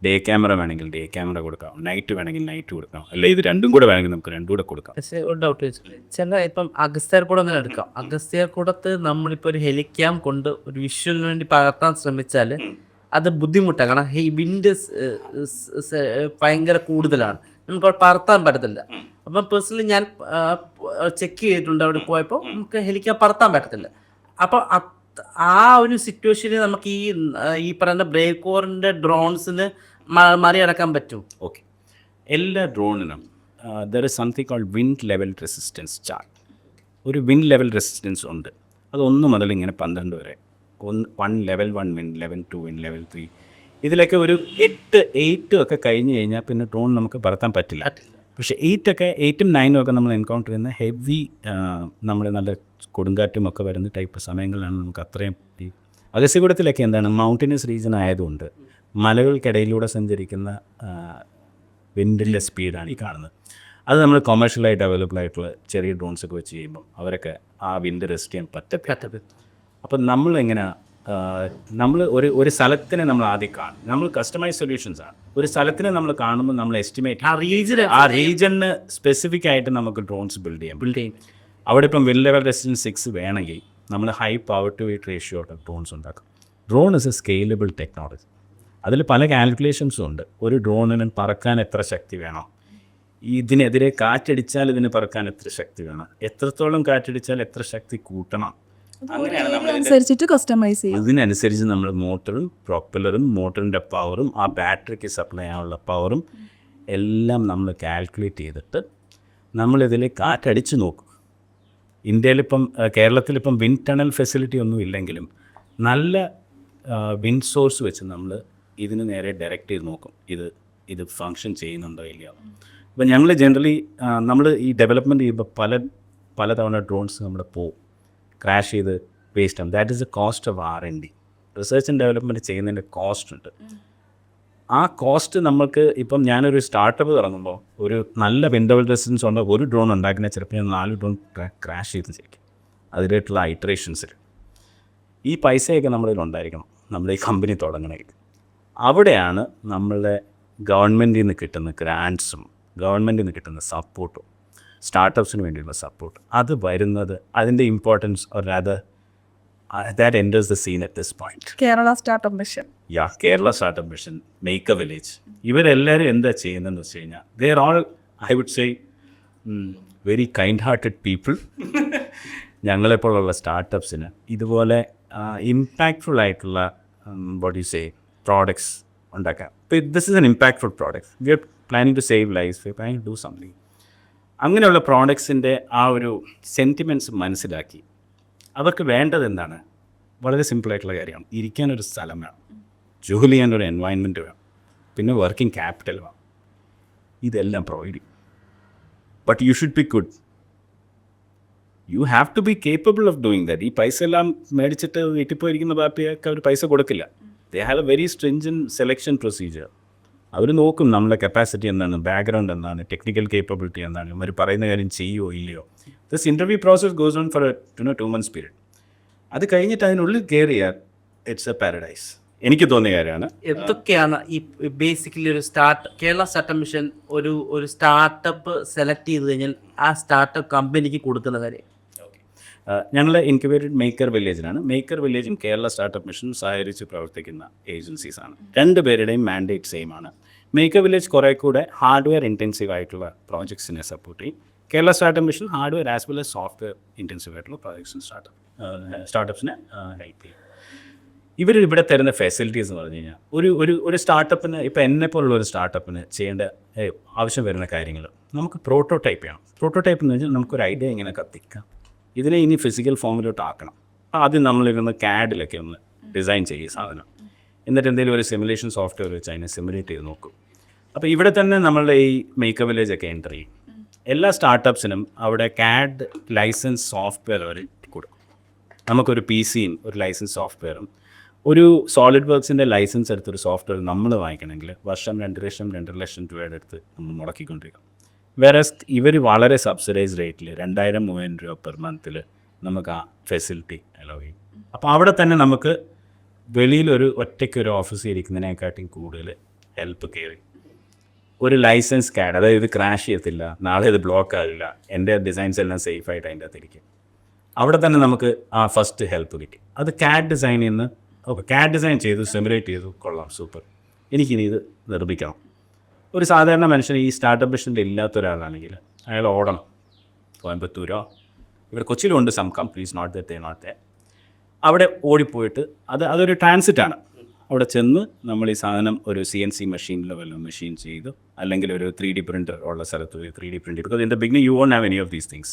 ഡേ ക്യാമറ വേണമെങ്കിൽ ഡേ ക്യാമറ കൊടുക്കാം, നൈറ്റ് വേണമെങ്കിൽ നൈറ്റ് കൊടുക്കാം, അല്ല ഇത് രണ്ടും കൂടെ വേണമെങ്കിൽ നമുക്ക് രണ്ടും കൂടെ കൊടുക്കാം. പക്ഷേ ഒരു ഡൗട്ട് ചോദിച്ചില്ല, ചില ഇപ്പം അഗസ്ത്യാർകൂടം തന്നെ എടുക്കാം. അഗസ്ത്യാർകൂടത്ത് നമ്മളിപ്പോൾ ഒരു ഹെലിക്യാം കൊണ്ട് ഒരു വിഷ്വലിന് വേണ്ടി പകർത്താൻ ശ്രമിച്ചാൽ അത് ബുദ്ധിമുട്ടാണ്. കാരണം ഈ വിൻഡ് ഭയങ്കര കൂടുതലാണ്, നമുക്ക് അവിടെ പറത്താൻ പറ്റത്തില്ല. അപ്പം പേഴ്സണലി ഞാൻ ചെക്ക് ചെയ്തിട്ടുണ്ട്, അവിടെ പോയപ്പോൾ നമുക്ക് ഹെലിക്യാം പറത്താൻ പറ്റത്തില്ല. അപ്പോൾ ആ ഒരു സിറ്റുവേഷനിൽ നമുക്ക് ഈ പറയുന്ന ബ്രേക്കോറിൻ്റെ ഡ്രോൺസിന് മറികടക്കാൻ പറ്റും. ഓക്കെ, എല്ലാ ഡ്രോണിനും there is something called wind level resistance chart. ഒരു വിൻഡ് ലെവൽ റെസിസ്റ്റൻസ് ഉണ്ട്. അത് 1 മുതൽ ഇങ്ങനെ 12 വരെ level 1 wind, level 2 wind, level 3 ഇതിലൊക്കെ ഒരു 8 ഒക്കെ കഴിഞ്ഞ് കഴിഞ്ഞാൽ പിന്നെ ഡ്രോൺ നമുക്ക് പറത്താൻ പറ്റില്ല. പക്ഷേ 8ഉം 9ഉം ഒക്കെ നമ്മൾ എൻകൗണ്ടർ ചെയ്യുന്ന ഹെവി നമ്മുടെ നല്ല കൊടുങ്കാറ്റും ഒക്കെ വരുന്ന ടൈപ്പ് സമയങ്ങളിലാണ് നമുക്ക് അത്രയും ഈ അഗസ്ത്യകൂടത്തിലൊക്കെ എന്താണ് മൗണ്ടനസ് റീജിയൻ ആയതുകൊണ്ട് മലകൾക്കിടയിലൂടെ സഞ്ചരിക്കുന്ന വിൻഡിൻ്റെ സ്പീഡാണ് ഈ കാണുന്നത്. അത് നമ്മൾ കൊമേഴ്ഷ്യലായിട്ട് അവൈലബിൾ ആയിട്ടുള്ള ചെറിയ ഡ്രോൺസ് ഒക്കെ വെച്ച് ചെയ്യുമ്പോൾ അവരൊക്കെ ആ വിൻഡ് റെസ്റ്റ് ചെയ്യാൻ പറ്റത്തില്ല. അപ്പം നമ്മൾ ഒരു സ്ഥലത്തിനെ നമ്മൾ ആദ്യം കാണും. നമ്മൾ കസ്റ്റമൈസ് സൊല്യൂഷൻസ് ആണ്. ഒരു സ്ഥലത്തിനെ നമ്മൾ കാണുമ്പോൾ നമ്മൾ എസ്റ്റിമേറ്റ് ആ റീജിയന് സ്പെസിഫിക് ആയിട്ട് നമുക്ക് ഡ്രോൺസ് ബിൽഡ് ചെയ്യാം. അവിടെ ഇപ്പം വിൻ ലെവൽ റെസിസ്റ്റൻസ് 6 വേണമെങ്കിൽ നമ്മൾ high power to weight ratio ആയിട്ട് ഡ്രോൺസ് ഉണ്ടാക്കും. Drone is a scalable technology. അതിൽ പല കാൽക്കുലേഷൻസും ഉണ്ട്. ഒരു ഡ്രോണിന് പറക്കാൻ എത്ര ശക്തി വേണം, ഇതിനെതിരെ കാറ്റടിച്ചാൽ ഇതിന് പറക്കാൻ എത്ര ശക്തി വേണം, എത്രത്തോളം കാറ്റടിച്ചാൽ എത്ര ശക്തി കൂട്ടണം, അങ്ങനെയാണ് നമ്മൾ അനുസരിച്ചിട്ട് കസ്റ്റമൈസ് ചെയ്യും. ഇതിനനുസരിച്ച് നമ്മൾ മോട്ടറും പ്രൊപ്പല്ലറും മോട്ടറിൻ്റെ പവറും ആ ബാറ്ററിക്ക് സപ്ലൈ ചെയ്യാനുള്ള പവറും എല്ലാം നമ്മൾ കാൽക്കുലേറ്റ് ചെയ്തിട്ട് നമ്മളിതിൽ കാറ്റടിച്ച് നോക്കും. ഇന്ത്യയിലിപ്പം കേരളത്തിലിപ്പം വിൻഡ് ടണൽ ഫെസിലിറ്റി ഒന്നും ഇല്ലെങ്കിലും നല്ല വിൻഡ് സോഴ്സ് വെച്ച് നമ്മൾ ഇതിന് നേരെ ഡയറക്റ്റ് ചെയ്ത് നോക്കും ഇത് ഫങ്ഷൻ ചെയ്യുന്നുണ്ടോ ഇല്ലയോ. അപ്പം ഞങ്ങൾ ജനറലി നമ്മൾ ഈ ഡെവലപ്മെൻറ്റ് ചെയ്യുമ്പോൾ പലതവണ ഡ്രോൺസ് നമ്മൾ പോവും, ക്രാഷ് ചെയ്ത് വേസ്റ്റ് ആവും. That is A cost of R&D. Research and development ചെയ്യുന്നതിൻ്റെ കോസ്റ്റ് ഉണ്ട്. ആ കോസ്റ്റ് നമ്മൾക്ക് ഇപ്പം ഞാനൊരു സ്റ്റാർട്ടപ്പ് തുടങ്ങുമ്പോൾ ഒരു നല്ല വിൻഡ് റെസിസ്റ്റൻസ് ഉണ്ടോ ഒരു ഡ്രോൺ ഉണ്ടാക്കുന്ന ചിലപ്പോൾ ഞാൻ 4 ഡ്രോൺ ക്രാഷ് ചെയ്ത് ചെയ്യും അതിലായിട്ടുള്ള ഐറ്ററേഷൻസിൽ. ഈ പൈസയൊക്കെ നമ്മളിൽ ഉണ്ടായിരിക്കണം നമ്മൾ ഈ കമ്പനി തുടങ്ങണമെങ്കിൽ. അവിടെയാണ് നമ്മളുടെ ഗവൺമെൻറ്റിൽ നിന്ന് കിട്ടുന്ന ഗ്രാൻഡ്സും ഗവൺമെൻറ്റിൽ നിന്ന് കിട്ടുന്ന സപ്പോർട്ടും സ്റ്റാർട്ടപ്സിന് വേണ്ടിയുള്ള സപ്പോർട്ട് അത് വരുന്നത് അതിൻ്റെ importance or other that enters the scene at this point. Kerala startup mission, Kerala startup mission, make a village, ഇവരെല്ലാവരും എന്താ ചെയ്യുന്നതെന്ന് വെച്ച് കഴിഞ്ഞാൽ they are all I would say very kind hearted people. ഞങ്ങളെപ്പോലുള്ള സ്റ്റാർട്ടപ്സിന് ഇതുപോലെ ഇമ്പാക്റ്റ്ഫുൾ ആയിട്ടുള്ള വാട്ട് യു സേ പ്രോഡക്ട്സ് ഉണ്ടാക്കാം. This is an impactful product. We are planning to save life, we are planning to do something. അങ്ങനെയുള്ള പ്രോഡക്ട്സിൻ്റെ ആ ഒരു സെൻറ്റിമെൻറ്റ്സ് മനസ്സിലാക്കി അവർക്ക് വേണ്ടത് എന്താണ്? വളരെ സിമ്പിളായിട്ടുള്ള കാര്യമാണ്. ഇരിക്കാനൊരു സ്ഥലം വേണം, ജോലി ചെയ്യാനൊരു എൻവയൺമെൻറ്റ് വേണം, പിന്നെ വർക്കിംഗ് ക്യാപിറ്റൽ വേണം. ഇതെല്ലാം പ്രൊവൈഡ് ചെയ്യും. But you should be good. You have to be capable of doing that. ഈ പൈസ എല്ലാം മേടിച്ചിട്ട് വീട്ടിൽ പോയിരിക്കുന്ന ബാപ്പിയൊക്കെ അവർ പൈസ കൊടുക്കില്ല. They have a very stringent selection procedure. അവർ നോക്കും നമ്മളെ കപ്പാസിറ്റി എന്താണ്, ബാക്ക്ഗ്രൗണ്ട് എന്താണ്, ടെക്നിക്കൽ കേപ്പബിലിറ്റി എന്താണ്, ഇവർ പറയുന്ന കാര്യം ചെയ്യുമോ ഇല്ലയോ. This interview process goes on for 2 months period. അത് കഴിഞ്ഞിട്ട് അതിനുള്ളിൽ കയറിയാൽ ഇറ്റ്സ് എ പാരഡൈസ്. എനിക്ക് തോന്നിയ കാര്യമാണ്. എന്തൊക്കെയാണ് ഈ ബേസിക്കലി ഒരു കേരള സ്റ്റാർട്ടപ്പ് മിഷൻ ഒരു സ്റ്റാർട്ടപ്പ് സെലക്ട് ചെയ്ത് കഴിഞ്ഞാൽ ആ സ്റ്റാർട്ടപ്പ് കമ്പനിക്ക് കൊടുക്കുന്ന കാര്യം? ഞങ്ങൾ ഇൻക്യുബേറ്റഡ് മേക്കർ വില്ലേജിനാണ്. മേക്കർ വില്ലേജും കേരള സ്റ്റാർട്ടപ്പ് മിഷനും സഹകരിച്ച് പ്രവർത്തിക്കുന്ന ഏജൻസീസാണ്. 2 പേരുടെയും മാൻഡേറ്റ് സെയിം ആണ്. മേക്കർ വില്ലേജ് കുറേ കൂടെ ഹാർഡ്വെയർ ഇൻറ്റൻസീവ് ആയിട്ടുള്ള പ്രോജക്ട്സിനെ സപ്പോർട്ട് ചെയ്യും. Kerala startup mission hardware as well as software intensive ആയിട്ടുള്ള പ്രോജക്ട്സിന് സ്റ്റാർട്ടപ്സിനെ ഹെൽപ്പ് ചെയ്യും. ഇവർ ഇവിടെ തരുന്ന ഫെസിലിറ്റീസ് എന്ന് പറഞ്ഞു കഴിഞ്ഞാൽ ഒരു സ്റ്റാർട്ടപ്പിന് ഇപ്പോൾ എന്നെപ്പോലുള്ള ഒരു സ്റ്റാർട്ടപ്പിന് ചെയ്യേണ്ട ആവശ്യം വരുന്ന കാര്യങ്ങൾ നമുക്ക് പ്രോട്ടോടൈപ്പ് ചെയ്യണം. പ്രോട്ടോടൈപ്പ് എന്ന് വെച്ചാൽ നമുക്കൊരു ഐഡിയ ഇങ്ങനെ കത്തിക്കാം, ഇതിനെ ഇനി ഫിസിക്കൽ ഫോമിലോട്ട് ആക്കണം. ആദ്യം നമ്മളിരുന്ന് CAD-ലൊക്കെ ഒന്ന് ഡിസൈൻ ചെയ്യും സാധനം, എന്നിട്ട് എന്തെങ്കിലും ഒരു സിമുലേഷൻ സോഫ്റ്റ്വെയർ വെച്ച് അതിനെ സിമുലേറ്റ് ചെയ്ത് നോക്കും. അപ്പോൾ ഇവിടെ തന്നെ നമ്മളുടെ ഈ മേക്കർ വില്ലേജൊക്കെ എൻ്റർ ചെയ്യും. എല്ലാ സ്റ്റാർട്ടപ്സിനും അവിടെ CAD ലൈസൻസ് സോഫ്റ്റ്വെയർ അവർ കൊടുക്കും. നമുക്കൊരു PCയും ഒരു ലൈസൻസ് സോഫ്റ്റ്വെയറും ഒരു സോളിഡ് വർക്ക്സിൻ്റെ ലൈസൻസ് എടുത്തൊരു സോഫ്റ്റ്വെയർ നമ്മൾ വാങ്ങിക്കണമെങ്കിൽ വർഷം 2 ലക്ഷം രൂപയുടെ അടുത്ത് നമ്മൾ മുടക്കിക്കൊണ്ടിരിക്കും. വേറെ ഇവർ വളരെ സബ്സിഡൈസ് റേറ്റിൽ 2000-3000 രൂപ പെർ മന്തിൽ നമുക്ക് ആ ഫെസിലിറ്റി അലോ ചെയ്യും. അപ്പോൾ അവിടെ തന്നെ നമുക്ക് വെളിയിലൊരു ഒറ്റയ്ക്കൊരു ഓഫീസിൽ ഇരിക്കുന്നതിനെക്കാട്ടിയും കൂടുതൽ ഹെൽപ്പ് കയറി ഒരു ലൈസൻസ് CAD, അതായത് ഇത് ക്രാഷ് ചെയ്യത്തില്ല, നാളെ ഇത് ബ്ലോക്ക് ആകില്ല, എൻ്റെ ഡിസൈൻസ് എല്ലാം സേഫായിട്ട് അതിൻ്റെ അകത്തിരിക്കും. അവിടെ തന്നെ നമുക്ക് ആ ഫസ്റ്റ് ഹെൽപ്പ് കിട്ടി. അത് CAD ഡിസൈനിൽ നിന്ന് CAD ഡിസൈൻ ചെയ്തു, സിമുലേറ്റ് ചെയ്തു, കൊള്ളാം, സൂപ്പർ, എനിക്കിനി ഇത് നിർമ്മിക്കണം. ഒരു സാധാരണ മനുഷ്യൻ ഈ സ്റ്റാർട്ടപ്പ് മിഷനിൽ ഇല്ലാത്ത ഒരാളാണെങ്കിൽ അയാൾ ഓടണം. കോയമ്പത്തൂരോ ഇവിടെ കൊച്ചിയിലുണ്ട് സം കമ്പനീസ്, നോട്ട് ദേ അവിടെ ഓടിപ്പോയിട്ട് അതൊരു ട്രാൻസിറ്റാണ്. അവിടെ ചെന്ന് നമ്മൾ ഈ സാധനം ഒരു CNC മെഷീനിലോ വല്ല മെഷീൻ ചെയ്തു, അല്ലെങ്കിൽ ഒരു 3D പ്രിൻ്റർ ഉള്ള സ്ഥലത്ത് 3D പ്രിൻ്റ് ചെയ്തു. Because in the beginning you won't have any of these things.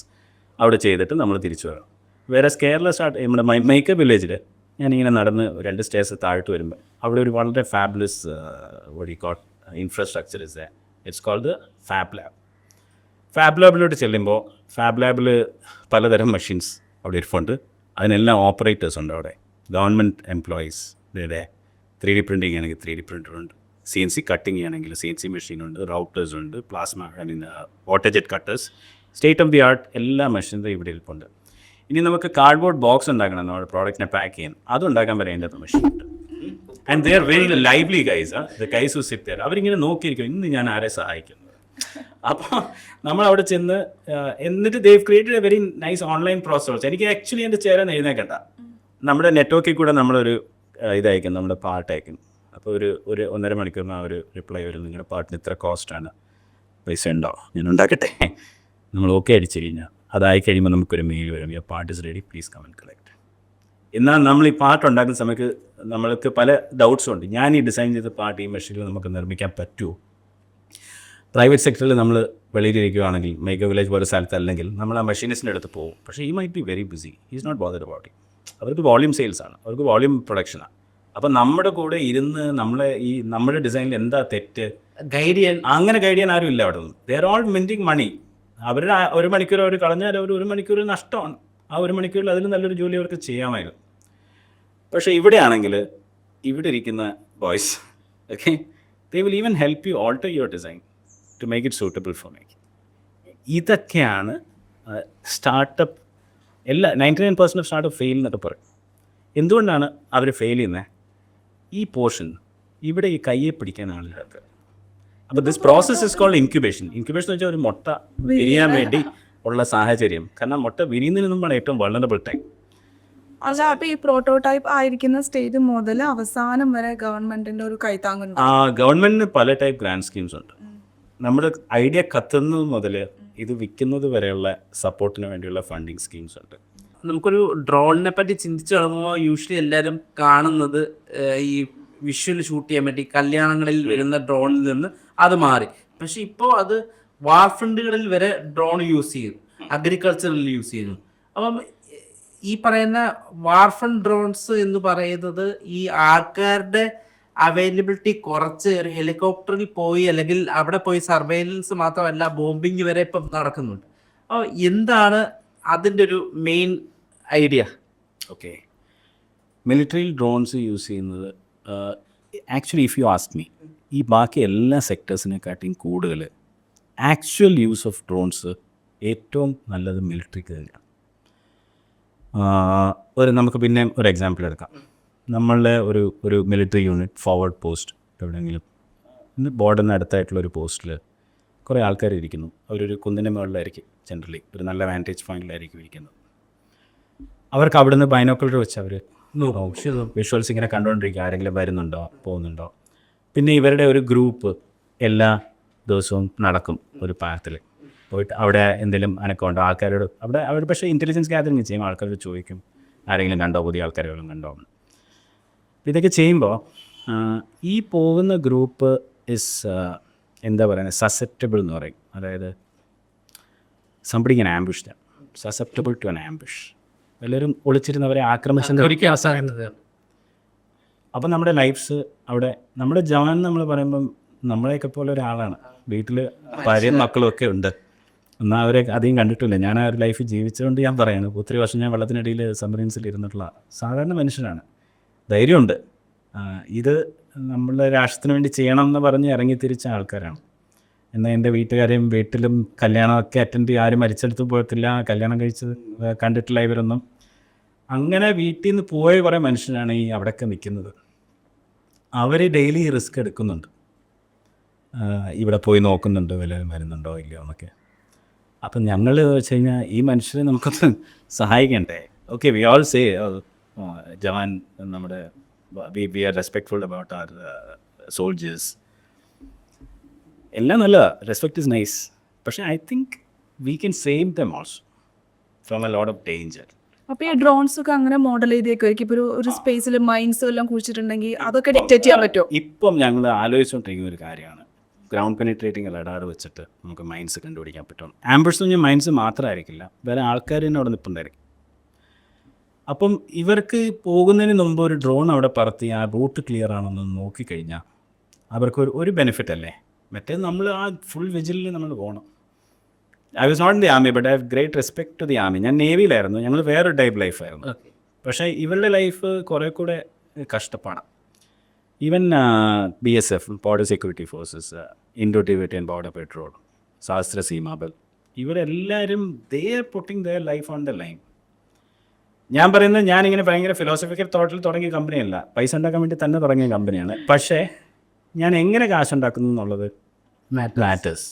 അവിടെ ചെയ്തിട്ട് നമ്മൾ തിരിച്ചു വരണം. വേറെ കേരള നമ്മുടെ മേക്കർ വില്ലേജിൽ ഞാനിങ്ങനെ നടന്ന് 2 സ്റ്റേഴ്സ് താഴോട്ട് വരുമ്പോൾ അവിടെ ഒരു വളരെ fabulous infrastructure is it's called fab lab. Fab ലാബിലോട്ട് ചെല്ലുമ്പോൾ ഫാബ് ലാബിൽ പലതരം മെഷീൻസ് അവിടെ ഇരിപ്പുണ്ട്. അതിനെല്ലാം ഓപ്പറേറ്റേഴ്സ് ഉണ്ട് അവിടെ. ഗവൺമെൻറ് എംപ്ലോയീസ്, ഇവിടെ 3D പ്രിൻറ്റിങ് ആണെങ്കിൽ 3D പ്രിൻ്ററുണ്ട്, CNC കട്ടിങ് ആണെങ്കിൽ CNC മെഷീനുണ്ട്, റൗട്ടേഴ്സ് ഉണ്ട്, plasma water jet cutters, state of the art എല്ലാ മെഷീനും ഇവിടെ ഇരിപ്പുണ്ട്. ഇനി നമുക്ക് കാർഡ്ബോർഡ് ബോക്സ് ഉണ്ടാക്കണം നമ്മുടെ പ്രോഡക്റ്റിനെ പാക്ക് ചെയ്യാൻ, അതുണ്ടാക്കാൻ വരെ അതിൻ്റെ മെഷീൻ ഉണ്ട്. And they are very lively guys. The guys who sit there, അവരിങ്ങനെ നോക്കിയിരിക്കും ഇന്ന് ഞാൻ ആരെ സഹായിക്കുന്നു. അപ്പോൾ നമ്മൾ അവിടെ ചെന്ന് എന്നിട്ട് Dev created A very nice online process. എനിക്ക് ആക്ച്വലി എൻ്റെ ചേരാൻ എഴുന്നേക്കണ്ട, നമ്മുടെ നെറ്റ്വർക്കിൽ കൂടെ നമ്മളൊരു ഇതയക്കും, നമ്മുടെ പാട്ട് അയക്കും. അപ്പോൾ ഒരു 1.5 മണിക്കൂറിന് ആ ഒരു റിപ്ലൈ വരും, നിങ്ങളുടെ പാട്ടിന് ഇത്ര കോസ്റ്റാണ്, പൈസ ഉണ്ടോ, ഞാൻ ഉണ്ടാക്കട്ടെ. നമ്മൾ ഓക്കെ അടിച്ചു കഴിഞ്ഞാൽ അതായി കഴിയുമ്പോൾ നമുക്കൊരു മെയിൽ വരും, your part is ready, please come and collect. എന്നാൽ നമ്മൾ ഈ പാട്ട് ഉണ്ടാക്കുന്ന സമയത്ത് നമ്മൾക്ക് പല ഡൗട്ട്സും ഉണ്ട്. ഞാൻ ഈ ഡിസൈൻ ചെയ്ത പാട്ട് ഈ മെഷീനിൽ നമുക്ക് നിർമ്മിക്കാൻ പറ്റുമോ? പ്രൈവറ്റ് സെക്ടറിൽ നമ്മൾ വെളിയിലിരിക്കുകയാണെങ്കിൽ മേക്ക് വില്ലേജ് പോലെ സ്ഥലത്ത് അല്ലെങ്കിൽ നമ്മൾ ആ മെഷീനിസ്റ്റിൻ്റെ അടുത്ത് പോകും. പക്ഷേ ഈ might be very busy, is not bothered about it. അവർക്ക് വോളിയം സെയിൽസാണ്, അവർക്ക് വോളിയം പ്രൊഡക്ഷനാണ്. അപ്പം നമ്മുടെ കൂടെ ഇരുന്ന് നമ്മുടെ ഡിസൈനിൽ എന്താ തെറ്റ് ഗൈഡ് ചെയ്യാൻ അങ്ങനെ ഗൈഡ് ചെയ്യാൻ ആരും ഇല്ല അവിടെ നിന്ന്. ദേ ആർ ഓൾ മിൻറ്റിങ് മണി. അവരുടെ 1 മണിക്കൂർ അവർ കളഞ്ഞാൽ അവർ 1 മണിക്കൂർ നഷ്ടമാണ്. ആ 1 മണിക്കൂറിൽ അതിൽ നല്ലൊരു ജോലി അവർക്ക് ചെയ്യാമായിരുന്നു. പക്ഷേ ഇവിടെയാണെങ്കിൽ ഇവിടെ ഇരിക്കുന്ന boys okay, they will even help you alter your design to make it suitable for making. ഇതൊക്കെയാണ് സ്റ്റാർട്ടപ്പ്. 99% ഓഫ് സ്റ്റാർട്ടപ്പ് ഫെയിൽ എന്നൊക്കെ പറയും. എന്തുകൊണ്ടാണ് അവർ ഫെയിൽ ചെയ്യുന്നത്? ഈ പോർഷൻ ഇവിടെ ഈ കയ്യെ പിടിക്കാൻ ആളില്ലാത്ത. അപ്പോൾ this process is called incubation. Incubation എന്ന് വെച്ചാൽ ഒരു മുട്ട വിരിയാൻ വേണ്ടി ഉള്ള സാഹചര്യം. കാരണം മുട്ട വിരിയുന്നതിന് മുമ്പാണ് ഏറ്റവും വൾനറബിൾ ടൈം. അല്ല, അപ്പൊ ഈ പ്രോട്ടോടൈപ്പ് ആയിരിക്കുന്ന സ്റ്റേജ് മുതൽ അവസാനം വരെ ഗവൺമെന്റിന്റെ ഒരു കൈത്താങ്ങുണ്ട്. ഗവൺമെന്റിന് പല ടൈപ്പ് ഗ്രാൻഡ് സ്കീംസ് ഉണ്ട്. നമ്മുടെ ഐഡിയ കത്തുന്നത് മുതൽ ഇത് വിൽക്കുന്നത് വരെയുള്ള സപ്പോർട്ടിന് വേണ്ടിയുള്ള ഫണ്ടിങ് സ്കീംസ് ഉണ്ട്. നമുക്കൊരു ഡ്രോണിനെ പറ്റി ചിന്തിച്ചു തുടങ്ങുമ്പോൾ യൂഷ്വലി എല്ലാവരും കാണുന്നത് ഈ വിഷ്വൽ ഷൂട്ട് ചെയ്യാൻ വേണ്ടി കല്യാണങ്ങളിൽ വരുന്ന ഡ്രോണിൽ നിന്ന് അത് മാറി. പക്ഷെ ഇപ്പോൾ അത് വാർഫ്രണ്ടുകളിൽ വരെ ഡ്രോൺ യൂസ് ചെയ്യുന്നു, അഗ്രികൾച്ചറിൽ യൂസ് ചെയ്യുന്നു. അപ്പം ഈ പറയുന്ന വാർഫ്രണ്ട് ഡ്രോൺസ് എന്ന് പറയുന്നത് ഈ ആൾക്കാരുടെ അവൈലബിലിറ്റി കുറച്ച് ഒരു ഹെലികോപ്റ്ററിൽ പോയി അല്ലെങ്കിൽ അവിടെ പോയി സർവൈലൻസ് മാത്രമല്ല ബോംബിങ് വരെ ഇപ്പം നടക്കുന്നുണ്ട്. അപ്പോൾ എന്താണ് അതിൻ്റെ ഒരു മെയിൻ ഐഡിയ? ഓക്കെ, മിലിറ്ററിയിൽ ഡ്രോൺസ് യൂസ് ചെയ്യുന്നത് actually if you ask me, ഈ ബാക്കി എല്ലാ സെക്ടേഴ്സിനെക്കാട്ടിയും കൂടുതൽ ആക്ച്വൽ യൂസ് ഓഫ് ഡ്രോൺസ് ഏറ്റവും നല്ലത് മിലിറ്ററിക്ക് തന്നെയാണ്. നമുക്ക് പിന്നെ ഒരു എക്സാമ്പിൾ എടുക്കാം. നമ്മളുടെ ഒരു മിലിറ്ററി യൂണിറ്റ് ഫോർവേഡ് പോസ്റ്റ് എവിടെയെങ്കിലും ബോർഡറിന് അടുത്തായിട്ടുള്ളൊരു പോസ്റ്റിൽ കുറേ ആൾക്കാർ ഇരിക്കുന്നു. അവരൊരു കുന്നിൻ്റെ മുകളിലായിരിക്കും, ജനറലി ഒരു നല്ല വാൻറ്റേജ് പോയിന്റിലായിരിക്കും ഇരിക്കുന്നത്. അവർക്ക് അവിടെ നിന്ന് ബൈനോക്കുലർ വെച്ച് അവർ വിഷ്വൽസ് ഇങ്ങനെ കണ്ടുകൊണ്ടിരിക്കുക, ആരെങ്കിലും വരുന്നുണ്ടോ പോകുന്നുണ്ടോ. പിന്നെ ഇവരുടെ ഒരു ഗ്രൂപ്പ് എല്ലാ ദിവസവും നടക്കും ഒരു പാത്തിൽ പോയിട്ട് അവിടെ എന്തെങ്കിലും അനക്കമുണ്ടോ ആൾക്കാരോട്. അവർ പക്ഷേ ഇൻ്റലിജൻസ് ഗ്യാതറിങ് ചെയ്യും, ആൾക്കാരോട് ചോദിക്കും ആരെങ്കിലും കണ്ടോ, പുതിയ ആൾക്കാരെങ്കിലും കണ്ടോ. ഇതൊക്കെ ചെയ്യുമ്പോൾ ഈ പോകുന്ന ഗ്രൂപ്പ് എന്താ പറയുന്നത്, സസെപ്റ്റബിൾ എന്ന് പറയും. അതായത് somebody can ambush them, susceptible to an ambush. എല്ലാവരും ഒളിച്ചിരുന്നവരെ ആക്രമിച്ചത്. അപ്പം നമ്മുടെ ലൈഫ്സ് അവിടെ നമ്മുടെ ജവാൻ നമ്മൾ പറയുമ്പം നമ്മളെയൊക്കെ പോലെ ഒരാളാണ്. വീട്ടിൽ ഭാര്യയും മക്കളും ഒക്കെ ഉണ്ട്. എന്നാൽ അവരെ അധികം കണ്ടിട്ടില്ല. ഞാൻ ആ ഒരു ലൈഫ് ജീവിച്ചുകൊണ്ട് ഞാൻ പറയാണ്, ഒത്തിരി വർഷം ഞാൻ വെള്ളത്തിനടിയിൽ സബ്മറീൻസിൽ ഇരുന്നിട്ടുള്ള സാധാരണ മനുഷ്യനാണ്. ധൈര്യമുണ്ട്. ഇത് നമ്മളുടെ രാഷ്ട്രത്തിന് വേണ്ടി ചെയ്യണം എന്ന് പറഞ്ഞ് ഇറങ്ങി തിരിച്ച ആൾക്കാരാണ്. എന്നാൽ എൻ്റെ വീട്ടുകാരെയും വീട്ടിലും കല്യാണമൊക്കെ അറ്റൻഡ് ചെയ്ത് ആരും മരിച്ചെടുത്ത് പോകത്തില്ല, കല്യാണം കഴിച്ചത് കണ്ടിട്ടില്ല ഇവരൊന്നും. അങ്ങനെ വീട്ടിൽ നിന്ന് പോയ കുറേ മനുഷ്യരാണ് ഈ അവിടെയൊക്കെ നിൽക്കുന്നത്. അവർ ഡെയിലി റിസ്ക് എടുക്കുന്നുണ്ട്, ഇവിടെ പോയി നോക്കുന്നുണ്ട് വല്ലതും വരുന്നുണ്ടോ ഇല്ലയോ എന്നൊക്കെ. അപ്പം ഞങ്ങൾ വെച്ച് കഴിഞ്ഞാൽ ഈ മനുഷ്യരെ നമുക്കൊന്ന് സഹായിക്കണ്ടേ. Okay, we all say jawan, നമ്മുടെ we are respectful about our soldiers, എല്ലാം നല്ല റെസ്പെക്റ്റ് ഇസ് നൈസ്. പക്ഷേ I think we can save them also from a lot of danger. അപ്പോൾ ഈ ഡ്രോൺസ് ഒക്കെ അങ്ങനെ മോഡൽ ചെയ്തേക്കുമായിരിക്കും. ഇപ്പോൾ ഒരു സ്പേസിൽ മൈൻസ് എല്ലാം കുഴിച്ചിട്ടുണ്ടെങ്കിൽ അതൊക്കെ ഡിറ്റക്ട് ചെയ്യാൻ പറ്റുമോ? ഇപ്പം ഞങ്ങൾ ആലോചിച്ചുകൊണ്ടിരിക്കുന്ന ഒരു കാര്യമാണ്, ഗ്രൗണ്ട് പെനിട്രേറ്റിംഗ് റഡാർ വെച്ചിട്ട് നമുക്ക് മൈൻസ് കണ്ടുപിടിക്കാൻ പറ്റും. ആംബുഷ് എന്ന് പറഞ്ഞാൽ മൈൻസ് മാത്രമായിരിക്കില്ല, വേറെ ആൾക്കാർ തന്നെ അവിടെ നിൽപ്പുണ്ടായിരിക്കും. അപ്പം ഇവർക്ക് പോകുന്നതിന് മുമ്പ് ഒരു ഡ്രോൺ അവിടെ പറത്തി ആ റൂട്ട് ക്ലിയർ ആണെന്ന് നോക്കിക്കഴിഞ്ഞാൽ അവർക്ക് ഒരു ബെനിഫിറ്റ് അല്ലേ. മറ്റേ നമ്മൾ ആ ഫുൾ വിജിലിൽ നമ്മൾ പോകണം. I was not in the army but I have great respect to the army. ഞാൻ നേവിയിലായിരുന്നു, ഞങ്ങൾ വേറൊരു ടൈപ്പ് ലൈഫായിരുന്നു. പക്ഷേ ഇവരുടെ ലൈഫ് കുറേ കൂടെ കഷ്ടപ്പാടാണ്. Even BSF border security forces, Indo Tibetan border patrol, Sashastra Seema, ഇവരെല്ലാവരും they are putting their life on the line. ഞാൻ പറയുന്നത് ഞാനിങ്ങനെ ഭയങ്കര ഫിലോസഫിക്കൽ തോട്ടിൽ തുടങ്ങിയ കമ്പനിയല്ല, പൈസ ഉണ്ടാക്കാൻ വേണ്ടി തന്നെ തുടങ്ങിയ കമ്പനിയാണ്. പക്ഷേ ഞാൻ എങ്ങനെ കാശുണ്ടാക്കുന്നു എന്നുള്ളത് മാറ്റേഴ്സ്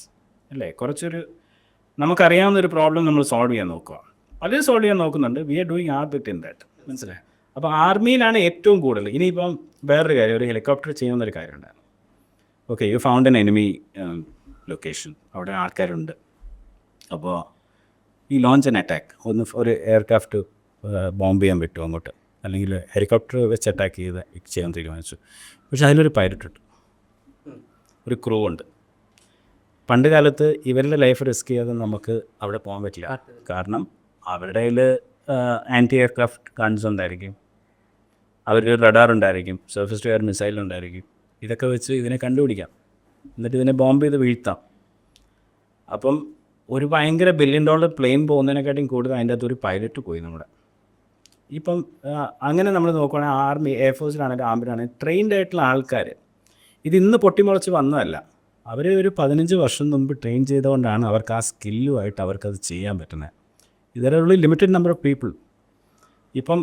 അല്ലേ. കുറച്ചൊരു നമുക്കറിയാവുന്നൊരു പ്രോബ്ലം നമ്മൾ സോൾവ് ചെയ്യാൻ നോക്കുക, പലരും സോൾവ് ചെയ്യാൻ നോക്കുന്നുണ്ട്. We are doing our bit in that, മനസ്സിലായി. അപ്പോൾ ആർമിയിലാണ് ഏറ്റവും കൂടുതൽ. ഇനിയിപ്പം വേറൊരു കാര്യം, ഒരു ഹെലികോപ്റ്റർ ചെയ്യുന്നൊരു കാര്യമുണ്ടായിരുന്നു. Okay, you found an enemy location, അവിടെ ആൾക്കാരുണ്ട്. അപ്പോൾ ഈ ലോഞ്ച് ആൻ അറ്റാക്ക്, ഒരു എയർക്രാഫ്റ്റ് ബോംബ് ചെയ്യാൻ പറ്റുമോ അങ്ങോട്ട്, അല്ലെങ്കിൽ ഹെലികോപ്റ്റർ വെച്ച് അറ്റാക്ക് ചെയ്യാൻ തീരുമാനിച്ചു. പക്ഷെ അതിലൊരു പൈലറ്റ് ഉണ്ട്, ഒരു ക്രൂ ഉണ്ട്. പണ്ട് കാലത്ത് ഇവരുടെ ലൈഫ് റിസ്ക് ചെയ്യാതെ നമുക്ക് അവിടെ പോകാൻ പറ്റില്ല. കാരണം അവരുടെ കയ്യിൽ ആൻറ്റി എയർക്രാഫ്റ്റ് ഗൺസ് ഉണ്ടായിരിക്കും, അവരുടെ റഡാർ ഉണ്ടായിരിക്കും, സർഫസ് ടു എയർ മിസൈൽ ഉണ്ടായിരിക്കും. ഇതൊക്കെ വെച്ച് ഇതിനെ കണ്ടുപിടിക്കാം, എന്നിട്ട് ഇതിനെ ബോംബ് ചെയ്ത് വീഴ്ത്താം. അപ്പം ഒരു ഭയങ്കര $1 ബില്യൺ പ്ലെയിൻ പോകുന്നതിനെക്കാട്ടിയും കൂടുതൽ അതിൻ്റെ അകത്ത് ഒരു പൈലറ്റ് പോയി നമ്മുടെ. ഇപ്പം അങ്ങനെ നമ്മൾ നോക്കുകയാണെങ്കിൽ ആർമി, എയർഫോഴ്സിലാണെങ്കിലും ആർമിയിലാണെങ്കിലും ട്രെയിൻഡ് ആയിട്ടുള്ള ആൾക്കാർ ഇത് ഇന്ന് പൊട്ടിമുളച്ച് വന്നതല്ല. അവർ ഒരു 15 വർഷം മുമ്പ് ട്രെയിൻ ചെയ്തുകൊണ്ടാണ് അവർക്ക് ആ സ്കില്ലുമായിട്ട് അവർക്കത് ചെയ്യാൻ പറ്റുന്നത്. ഇതിലുള്ള ലിമിറ്റഡ് നമ്പർ ഓഫ് പീപ്പിൾ. ഇപ്പം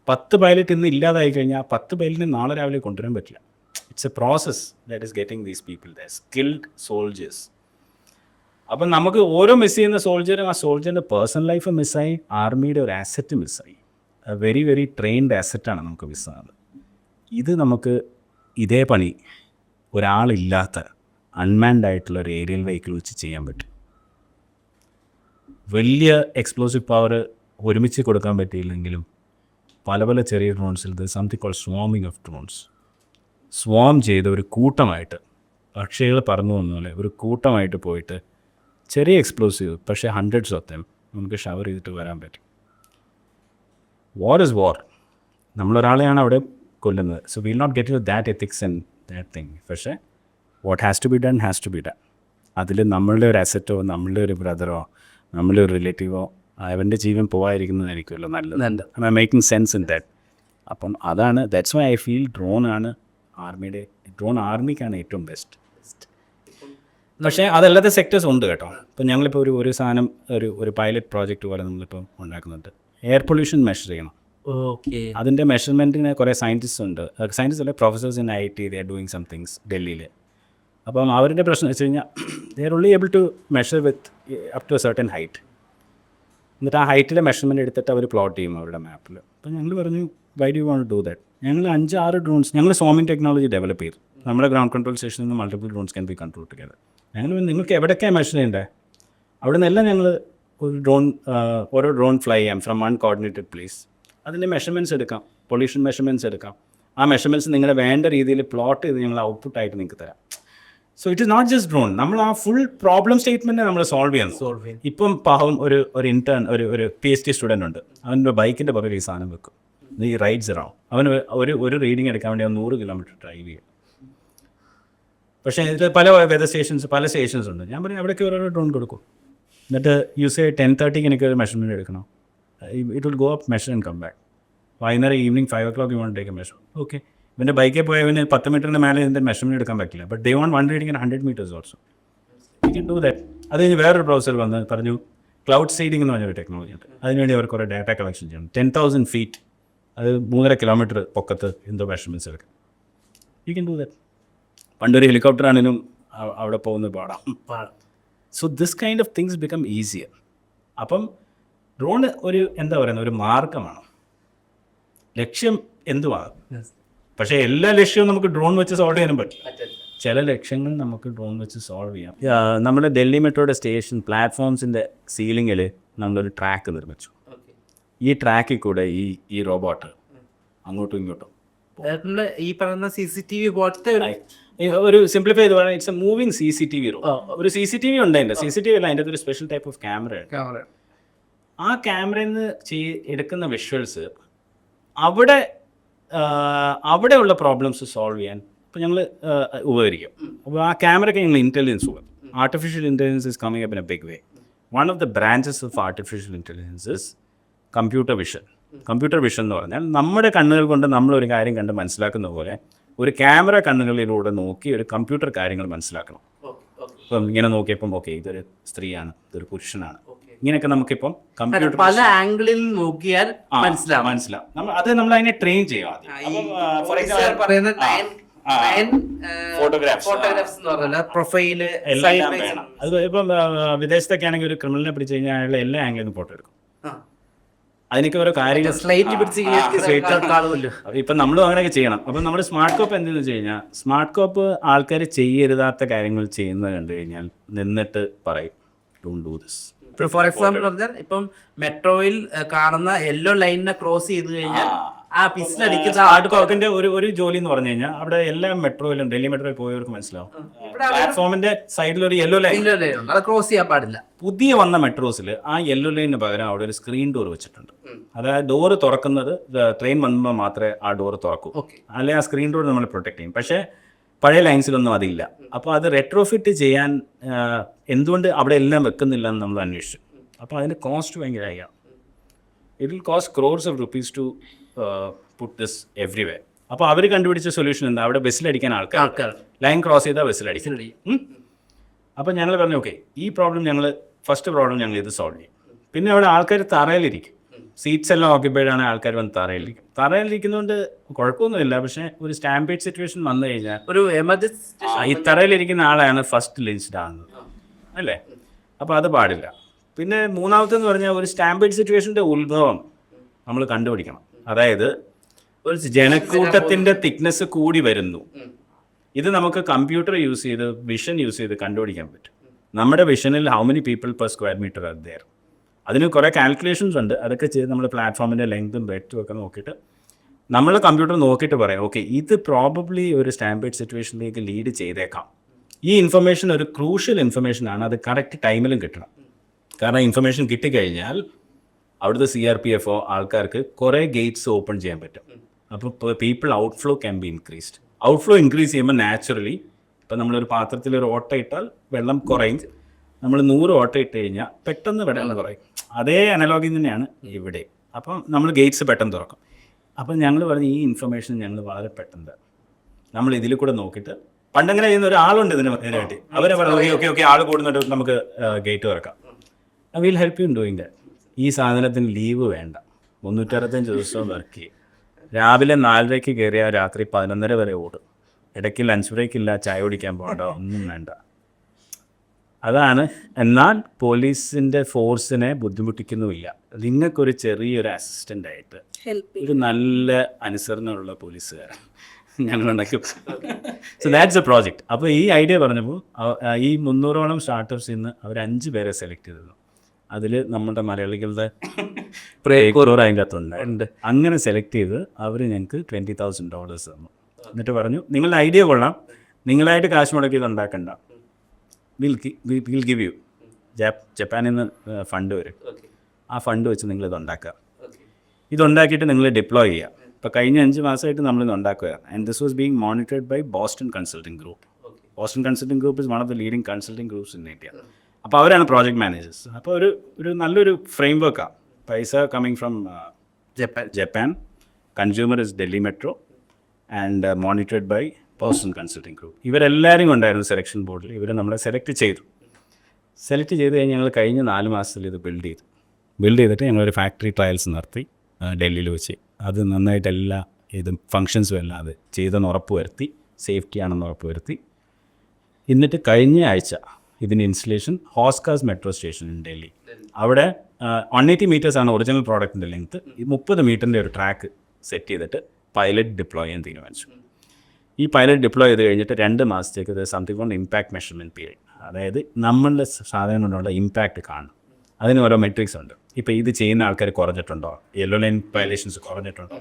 10 പൈലറ്റ് ഇന്ന് ഇല്ലാതായി കഴിഞ്ഞാൽ ആ 10 പൈലറ്റിന് നാളെ രാവിലെ കൊണ്ടുവരാൻ പറ്റില്ല. It's A process that is getting these people the skilled soldiers. അപ്പം നമുക്ക് ഓരോ മിസ് ചെയ്യുന്ന സോൾജറും ആ സോൾജറിൻ്റെ പേഴ്സണൽ ലൈഫ് മിസ്സായി, ആർമിയുടെ ഒരു ആസറ്റ് മിസ്സായി. വെരി വെരി ട്രെയിൻഡ് ആസറ്റാണ് നമുക്ക് മിസ്സാകുന്നത്. ഇത് നമുക്ക് ഇതേ പണി ഒരാളില്ലാത്ത അൺമാൻഡ് ആയിട്ടുള്ള ഒരു ഏരിയൽ വെഹിക്കിൾ വെച്ച് ചെയ്യാൻ പറ്റും. വലിയ എക്സ്പ്ലോസീവ് പവർ ഒരുമിച്ച് കൊടുക്കാൻ പറ്റിയില്ലെങ്കിലും പല പല ചെറിയ ഡ്രോൺസിൽ സംതിങ് കോൾഡ് സ്വാമിങ് ഓഫ് ഡ്രോൺസ്, സ്വാം ചെയ്ത് ഒരു കൂട്ടമായിട്ട്, പക്ഷികൾ പറന്നു വന്ന പോലെ ഒരു കൂട്ടമായിട്ട് പോയിട്ട് ചെറിയ എക്സ്പ്ലോസീവ് പക്ഷേ ഹൺഡ്രഡ്സ് ഓഫ് ദം നമുക്ക് ഷവർ ചെയ്തിട്ട് വരാൻ പറ്റും. വാർ ഇസ് വാർ. നമ്മളൊരാളെയാണ് അവിടെ കൊല്ലുന്നത്. So will not get to that ethics and that thing. പക്ഷേ what has to be done has to be done. അതിൽ നമ്മളുടെ ഒരു അസറ്റോ, നമ്മളുടെ ഒരു ബ്രദറോ, നമ്മളുടെ ഒരു റിലേറ്റീവോ അവൻ്റെ ജീവൻ പോകാതിരിക്കുന്നതായിരിക്കുമല്ലോ നല്ലത്. I am making sense in that. അപ്പം അതാണ്, that's why I feel drone ആർമിക്കാണ് ഏറ്റവും ബെസ്റ്റ്. പക്ഷേ അതല്ലാത്ത സെക്ടേഴ്സ് ഉണ്ട് കേട്ടോ. ഇപ്പം ഞങ്ങളിപ്പോൾ ഒരു സാധനം ഒരു പൈലറ്റ് പ്രോജക്റ്റ് പോലെ നമ്മളിപ്പോൾ ഉണ്ടാക്കുന്നുണ്ട്. എയർ പൊല്യൂഷൻ മെഷർ ചെയ്യണം. ഓക്കെ, അതിൻ്റെ മെഷർമെൻറ്റിന് കുറേ സയൻറ്റിസ്റ്റ് ഉണ്ട്. സയൻറ്റിസ്റ്റ് അല്ലെ, professors in IT, they are doing some things ഡൽഹിയിൽ. അപ്പം അവരുടെ പ്രശ്നം വെച്ച് കഴിഞ്ഞാൽ they are only able to measure with up to a certain height. എന്നിട്ട് ആ ഹൈറ്റിലെ മെഷർമെൻറ്റ് എടുത്തിട്ട് അവർ പ്ലോട്ട് ചെയ്യും അവരുടെ മാപ്പിൽ. അപ്പോൾ ഞങ്ങൾ പറഞ്ഞു, why do you want to do that? ഞങ്ങൾ 5-6 ഡ്രോൺസ് ഞങ്ങൾ സോമിങ് ടെക്നോളജി ഡെവലപ്പ് ചെയ്തു. നമ്മുടെ ഗ്രൗണ്ട് കൺട്രോൾ സ്റ്റേഷനിൽ നിന്ന് multiple drones can be control together. ഞങ്ങൾ നിങ്ങൾക്ക് എവിടെയൊക്കെയാണ് മെഷർ ചെയ്യേണ്ടത് അവിടെ നിന്നെല്ലാം ഞങ്ങൾ ഓരോ ഡ്രോൺ ഫ്ലൈ ചെയ്യാം ഫ്രം വൺ കോർഡിനേറ്റഡ് പ്ലേസ്. അതിൻ്റെ മെഷർമെൻറ്റ്സ് എടുക്കാം, പൊല്യൂഷൻ മെഷർമെൻറ്റ്സ് എടുക്കാം. ആ മെഷർമെൻറ്റ്സ് നിങ്ങളുടെ വേണ്ട രീതിയിൽ പ്ലോട്ട് ചെയ്ത് ഞങ്ങൾ ഔട്ട്പുട്ടായിട്ട് നിങ്ങൾക്ക് തരാം. So it is not just drone, നമ്മൾ ആ ഫുൾ പ്രോബ്ലം സ്റ്റേറ്റ്മെൻറ്റ് നമ്മൾ സോൾവ് ചെയ്യുന്നു. ഇപ്പം പാവം ഒരു ഇൻറ്റേൺ ഒരു PhD സ്റ്റുഡൻ്റ് ഉണ്ട്, അവൻ്റെ ബൈക്കിൻ്റെ പുറകിൽ ഈ സാധനം വെക്കും, ഈ റൈഡ്സ് ഇറാവും. അവന് ഒരു റീഡിങ് എടുക്കാൻ വേണ്ടി 100 കിലോമീറ്റർ ഡ്രൈവ് ചെയ്യും. പക്ഷേ ഇതിൽ പല വെതർ സ്റ്റേഷൻസ്, പല സ്റ്റേഷൻസ് ഉണ്ട്. ഞാൻ പറയും അവിടേക്ക് ഓരോ ഡ്രോൺ കൊടുക്കും. എന്നിട്ട് യൂസ് 10:30 എനിക്ക് ഒരു മെഷർമെൻറ്റ് എടുക്കണം. It will go up measure and come back. വൈകുന്നേരം evening 5 o'clock you want take a measure. Okay, ഇവൻ്റെ ബൈക്കിൽ പോയവന് 10 മീറ്ററിന് മേലെ ഇതിൻ്റെ മെഷർമെൻറ്റ് എടുക്കാൻ പറ്റില്ല. But they want one reading 100 meters also. U can do that. അത് കഴിഞ്ഞ് വേറൊരു ബ്രൗസർ വന്ന് പറഞ്ഞു ക്ലൗഡ് സീഡിംഗ് എന്ന് പറഞ്ഞൊരു ടെക്നോളജി ഉണ്ട്. അതിനുവേണ്ടി അവർ കുറേ ഡാറ്റ കളക്ഷൻ ചെയ്യണം. 10,000 feet, അത് 3.5 kilometer പൊക്കത്ത് എന്തോ മെഷർമെൻറ്റ്സ് എടുക്കാം. You can do that. പണ്ടൊരു ഹെലികോപ്റ്റർ ആണെങ്കിലും അവിടെ പോകുന്ന പാടാം. So this kind of things become easier. അപ്പം ഡ്രോൺ എന്താ പറയുന്നത്, ഒരു മാർഗമാണ്. ലക്ഷ്യം എന്തുവാകും, പക്ഷേ എല്ലാ ലക്ഷ്യവും നമുക്ക് ഡ്രോൺ വെച്ച് സോൾവ് ചെയ്യാനും പറ്റില്ല. ചില ലക്ഷ്യങ്ങൾ നമുക്ക് ഡ്രോൺ വെച്ച് സോൾവ് ചെയ്യാം. നമ്മുടെ ഡൽഹി മെട്രോയുടെ സ്റ്റേഷൻ പ്ലാറ്റ്ഫോംസിൻ്റെ സീലിങ്ങിൽ നമ്മളൊരു ട്രാക്ക് നിർമ്മിച്ചു. ഈ ട്രാക്കിൽ കൂടെ ഈ റോബോട്ട് അങ്ങോട്ടും ഇങ്ങോട്ടും ഈ പറയുന്ന CCTV പോലത്തെ ഒരു സിംപ്ലിഫൈ ചെയ്ത് പറയാൻ it's a moving CCTV row. ഒരു CCTV ഉണ്ട്. അതിൻ്റെ CCTV അല്ല, അതിൻ്റെ ഒരു സ്പെഷ്യൽ ടൈപ്പ് ഓഫ് ക്യാമറ. ആ ക്യാമറയിൽ നിന്ന് എടുക്കുന്ന വിഷ്വൽസ് അവിടെ അവിടെയുള്ള പ്രോബ്ലംസ് സോൾവ് ചെയ്യാൻ ഇപ്പോൾ ഞങ്ങൾ ഉപകരിക്കും. അപ്പോൾ ആ ക്യാമറയ്ക്ക് ഞങ്ങൾ ഇൻ്റലിജൻസ് പോകും. Artificial intelligence is coming up in a big way. One of the branches of artificial intelligence is computer vision. Computer vision എന്ന് പറഞ്ഞാൽ നമ്മുടെ കണ്ണുകൾ കൊണ്ട് നമ്മളൊരു കാര്യം കണ്ട് മനസ്സിലാക്കുന്ന പോലെ ഒരു ക്യാമറ കണ്ണുകളിലൂടെ നോക്കി ഒരു കമ്പ്യൂട്ടർ കാര്യങ്ങൾ മനസ്സിലാക്കണം. ഇപ്പം ഇങ്ങനെ നോക്കിയപ്പം ഓക്കെ ഇതൊരു സ്ത്രീയാണ്, ഇതൊരു പുരുഷനാണ്, ഇങ്ങനെയൊക്കെ നമുക്കിപ്പം കമ്പ്യൂട്ടർ പല ആംഗിളിൽ നോക്കിയാൽ മനസ്സിലാവും. അത് നമ്മൾ അതിനെ ട്രെയിൻ ചെയ്യും ആദ്യം. ഫോർ എക്സാമ്പിൾ ഫോട്ടോഗ്രാഫ്സ് എന്ന് പറഞ്ഞാൽ പ്രൊഫൈല് എല്ലാം വേണം. അത് ഇപ്പം വിദേശത്തൊക്കെ ആണെങ്കിൽ ഒരു ക്രിമിനലിനെ പിടിച്ചു കഴിഞ്ഞാൽ അയാളുടെ എല്ലാ ആംഗിളിൽ നിന്ന് ഫോട്ടോ എടുക്കും. അതിനൊക്കെ ഓരോ കാര്യങ്ങൾ സ്ലൈറ്റ് പിടിച്ച് ഇപ്പം നമ്മളും അങ്ങനെയൊക്കെ ചെയ്യണം. അപ്പം നമ്മൾ സ്മാർട്ട് കോപ്പ് എന്തെന്ന് വെച്ച് കഴിഞ്ഞാൽ സ്മാർട്ട് കോപ്പ് ആൾക്കാർ ചെയ്യരുതാത്ത കാര്യങ്ങൾ ചെയ്യുന്നത് കണ്ടു കഴിഞ്ഞാൽ നിന്നിട്ട് പറയും don't do this. For example പറഞ്ഞാൽ ഇപ്പം മെട്രോയിൽ കാണുന്ന യെല്ലോ ലൈനിനെ ക്രോസ് ചെയ്ത് കഴിഞ്ഞാൽ ആ പിസിലടിക്കുന്ന സ്മാർട്ട് കോപ്പിന്റെ ഒരു ജോലി എന്ന് പറഞ്ഞു കഴിഞ്ഞാൽ അവിടെ എല്ലാ മെട്രോയിലും ഡൽഹി മെട്രോയിൽ പോയവർക്ക് മനസ്സിലാവും പ്ലാറ്റ്ഫോമിന്റെ സൈഡിൽ ഒരു യെല്ലോ ലൈൻ അത് ക്രോസ് ചെയ്യാൻ പാടില്ല. പുതിയ വന്ന മെട്രോസിൽ ആ യെല്ലോ ലൈനിന് പകരം അവിടെ ഒരു സ്ക്രീൻ ഡോർ വെച്ചിട്ടുണ്ട്. അതായത് ഡോറ് തുറക്കുന്നത് ട്രെയിൻ വന്നുമ്പോൾ മാത്രമേ ആ ഡോർ തുറക്കൂ, അല്ലെങ്കിൽ ആ സ്ക്രീൻ ഡോർ നമ്മൾ പ്രൊട്ടക്ട് ചെയ്യും. പക്ഷേ പഴയ ലൈൻസിലൊന്നും അതില്ല. അപ്പോൾ അത് റെട്രോഫിറ്റ് ചെയ്യാൻ എന്തുകൊണ്ട് അവിടെ എല്ലാം വെക്കുന്നില്ല എന്ന് നമ്മൾ അന്വേഷിച്ചു. അപ്പോൾ അതിൻ്റെ കോസ്റ്റ് ഭയങ്കര ഹൈ ആണ്. It will cost crores of rupees to put this everywhere. അപ്പോൾ അവർ കണ്ടുപിടിച്ച സൊല്യൂഷൻ എന്താ, അവിടെ ബസ്സിലടിക്കാൻ ആൾക്കാർ ലൈൻ ക്രോസ് ചെയ്താൽ ബസ്സിലടിക്കും. അപ്പോൾ ഞങ്ങൾ പറഞ്ഞു ഓക്കെ ഈ പ്രോബ്ലം ഫസ്റ്റ് പ്രോബ്ലം ഞങ്ങൾ ഇത് സോൾവ് ചെയ്യും. പിന്നെ അവിടെ ആൾക്കാർ തറയിലിരിക്കും, സീറ്റ്സ് എല്ലാം ഓക്യുപ്പൈഡ് ആണ്, ആൾക്കാർ വന്ന് തറയിലിരിക്കും. തറയിലിരിക്കുന്നതുകൊണ്ട് കുഴപ്പമൊന്നുമില്ല. പക്ഷേ ഒരു സ്റ്റാമ്പേഡ് സിറ്റുവേഷൻ വന്നു കഴിഞ്ഞാൽ ഒരു എമർജൻസി ഈ തറയിലിരിക്കുന്ന ആളെയാണ് ഫസ്റ്റ് ലിഞ്ച്ഡ് ആകുന്നത് അല്ലേ. അപ്പോൾ അത് പാടില്ല. പിന്നെ മൂന്നാമത്തെന്ന് പറഞ്ഞാൽ ഒരു സ്റ്റാമ്പേഡ് സിറ്റുവേഷൻ്റെ ഉത്ഭവം നമ്മൾ കണ്ടുപിടിക്കണം. അതായത് ഒരു ജനക്കൂട്ടത്തിൻ്റെ തിക്നെസ് കൂടി വരുന്നു. ഇത് നമുക്ക് കമ്പ്യൂട്ടർ യൂസ് ചെയ്ത് വിഷൻ യൂസ് ചെയ്ത് കണ്ടുപിടിക്കാൻ പറ്റും. നമ്മുടെ വിഷനിൽ how many people per square metre are there. അതിന് കുറേ കാൽക്കുലേഷൻസ് ഉണ്ട്. അതൊക്കെ ചെയ്ത് നമ്മൾ പ്ലാറ്റ്ഫോമിൻ്റെ ലെങ്തും ബ്രെഡ്ത്തും ഒക്കെ നോക്കിയിട്ട് നമ്മൾ കമ്പ്യൂട്ടർ നോക്കിയിട്ട് പറയാം ഓക്കെ ഇത് പ്രോബബ്ലി ഒരു സ്റ്റാമ്പേഡ് സിറ്റുവേഷനിലേക്ക് ലീഡ് ചെയ്തേക്കാം. ഈ ഇൻഫർമേഷൻ ഒരു ക്രൂഷ്യൽ ഇൻഫർമേഷനാണ്. അത് കറക്റ്റ് ടൈമിലും കിട്ടണം. കാരണം ഇൻഫർമേഷൻ കിട്ടിക്കഴിഞ്ഞാൽ അവിടുത്തെ CRPF ആൾക്കാർക്ക് കുറേ ഗേറ്റ്സ് ഓപ്പൺ ചെയ്യാൻ പറ്റും. അപ്പോൾ people outflow can be increased. Outflow increase ചെയ്യുമ്പോൾ നാച്ചുറലി ഇപ്പം നമ്മളൊരു പാത്രത്തിൽ ഒരു ഓട്ട ഇട്ടാൽ വെള്ളം കുറയും. നമ്മൾ 100 ഓട്ട ഇട്ട് കഴിഞ്ഞാൽ പെട്ടെന്ന് വെള്ളം കുറയും. അതേ അനലോഗി തന്നെയാണ് ഇവിടെ. അപ്പം നമ്മൾ ഗേറ്റ്സ് പെട്ടെന്ന് തുറക്കും. അപ്പം ഞങ്ങൾ പറഞ്ഞ ഈ ഇൻഫർമേഷൻ ഞങ്ങൾ വളരെ പെട്ടെന്ന് നമ്മൾ ഇതിൽ കൂടെ നോക്കിയിട്ട് പണ്ടങ്ങനെ ചെയ്യുന്ന ഒരാളുണ്ട് ഇതിന് വേണ്ടി അവരെ പറഞ്ഞു ഓക്കെ ആൾ കൂടുന്നുണ്ട് നമുക്ക് ഗേറ്റ് തുറക്കാം. Will help you in doing that. ഈ സാധനത്തിന് ലീവ് വേണ്ട. 365 ദിവസവും വർക്ക് ചെയ്യും. രാവിലെ 4:30 കയറിയാൽ രാത്രി 11:30 വരെ ഓടും. ഇടയ്ക്ക് ലഞ്ച് ബ്രേക്ക് ഇല്ല, ചായ കുടിക്കാൻ പോകണ്ട, ഒന്നും വേണ്ട. അതാണ്. എന്നാൽ പോലീസിൻ്റെ ഫോഴ്സിനെ ബുദ്ധിമുട്ടിക്കുന്നുമില്ല. നിങ്ങൾക്കൊരു ചെറിയൊരു അസിസ്റ്റൻ്റായിട്ട് ഒരു നല്ല അനുസരണമുള്ള പോലീസുകാരൻ ഞങ്ങളുണ്ടാക്കി. So that's a project. അപ്പോൾ ഈ ഐഡിയ പറഞ്ഞപ്പോൾ ഈ 300ഓളം സ്റ്റാർട്ടപ്സിൽ നിന്ന് അവർ 5 പേരെ സെലക്ട് ചെയ്തിരുന്നു. അതിൽ നമ്മുടെ മലയാളികളുടെ അതിൻ്റെ അകത്തുണ്ട്. അങ്ങനെ സെലക്ട് ചെയ്ത് അവർ ഞങ്ങൾക്ക് $20,000 തന്നു. എന്നിട്ട് പറഞ്ഞു നിങ്ങളുടെ ഐഡിയ കൊള്ളാം, നിങ്ങളായിട്ട് കാശ് മുടക്കി ഇത് ഉണ്ടാക്കണ്ട, വിൽ ഗിവ് യു. ജപ്പാനിൽ നിന്ന് ഫണ്ട് വരും. ആ ഫണ്ട് വെച്ച് നിങ്ങളിത് ഉണ്ടാക്കുക. ഇതുണ്ടാക്കിയിട്ട് നിങ്ങൾ ഡിപ്ലോയ് ചെയ്യുക. ഇപ്പോൾ കഴിഞ്ഞ 5 മാസമായിട്ട് നമ്മളിത് ഉണ്ടാക്കുകയാണ്. And this was being monitored by Boston Consulting Group. Boston Consulting Group is one of the leading consulting groups in India. അപ്പോൾ അവരാണ് പ്രോജക്ട് മാനേജേഴ്സ്. അപ്പോൾ ഒരു നല്ലൊരു ഫ്രെയിം വർക്കാണ്. പൈസ coming from Japan, consumer is Delhi metro and monitored by Boston Consulting Group. ഇവരെല്ലാവരും ഉണ്ടായിരുന്നു സെലക്ഷൻ ബോർഡിൽ. ഇവർ നമ്മളെ സെലക്ട് ചെയ്ത് കഴിഞ്ഞ് ഞങ്ങൾ കഴിഞ്ഞ 4 മാസത്തിൽ ഇത് ബിൽഡ് ചെയ്തിട്ട് ഞങ്ങളൊരു ഫാക്ടറി ട്രയൽസ് നടത്തി ഡൽഹിയിൽ വെച്ച്. അത് നന്നായിട്ട് എല്ലാ ഇതും ഫങ്ഷൻസും എല്ലാം അത് ചെയ്തെന്ന് ഉറപ്പ് വരുത്തി, സേഫ്റ്റി ആണെന്ന് ഉറപ്പ് വരുത്തി. എന്നിട്ട് കഴിഞ്ഞ ആഴ്ച ഇതിൻ്റെ installation Hauz Khas metro station in Delhi. അവിടെ 180 മീറ്റേഴ്സാണ് ഒറിജിനൽ പ്രോഡക്റ്റിൻ്റെ ലെങ്ത്ത്. 30 മീറ്ററിൻ്റെ ഒരു ട്രാക്ക് സെറ്റ് ചെയ്തിട്ട് പൈലറ്റ് ഡിപ്ലോയ് ചെയ്യാൻ തീരുമാനിച്ചു. ഈ പൈലറ്റ് ഡിപ്ലോയ് ചെയ്ത് കഴിഞ്ഞിട്ട് 2 മാസത്തേക്ക് ഇത് something called impact measurement period. അതായത് നമ്മളുടെ സാധനം കൊണ്ടുള്ള ഇമ്പാക്റ്റ് കാണും. അതിന് ഓരോ മെട്രിക്സ് ഉണ്ട്. ഇപ്പോൾ ഇത് ചെയ്യുന്ന ആൾക്കാർ കുറഞ്ഞിട്ടുണ്ടോ, യെല്ലോ ലൈൻ വയലേഷൻസ് കുറഞ്ഞിട്ടുണ്ടോ.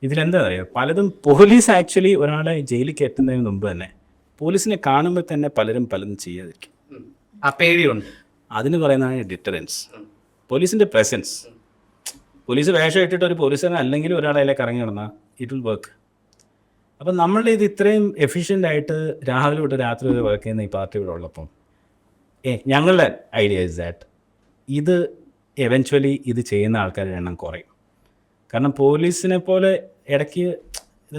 ഇതിലെന്താ പറയുക, പലതും പോലീസ് ആക്ച്വലി ഒരാളെ ജയിലിൽ കയറ്റുന്നതിന് മുമ്പ് തന്നെ പോലീസിനെ കാണുമ്പോൾ തന്നെ പലതും ചെയ്യാതിരിക്കും. ആ പേടിയുണ്ട്. അതിന് പറയുന്നതാണ് ഡിറ്ററൻസ്. പോലീസിൻ്റെ പ്രസൻസ്. പോലീസ് വേഷം ഇട്ടിട്ട് ഒരു പോലീസിനെ അല്ലെങ്കിൽ ഒരാളതിലേക്ക് ഇറങ്ങി നടന്നാൽ ഇറ്റ് വിൽ വർക്ക്. അപ്പം നമ്മളുടെ ഇത് ഇത്രയും എഫിഷ്യൻ്റ് ആയിട്ട് രാവിലെ തൊട്ട് രാത്രി വരെ വർക്ക് ചെയ്യുന്ന ഈ പാർട്ടി ഇവിടെ ഉള്ളപ്പം ഞങ്ങളുടെ ഐഡിയ ഇസ് ദാറ്റ് ഇത് എവൻച്വലി ഇത് ചെയ്യുന്ന ആൾക്കാരുടെ എണ്ണം കുറയും. കാരണം പോലീസിനെ പോലെ ഇടയ്ക്ക്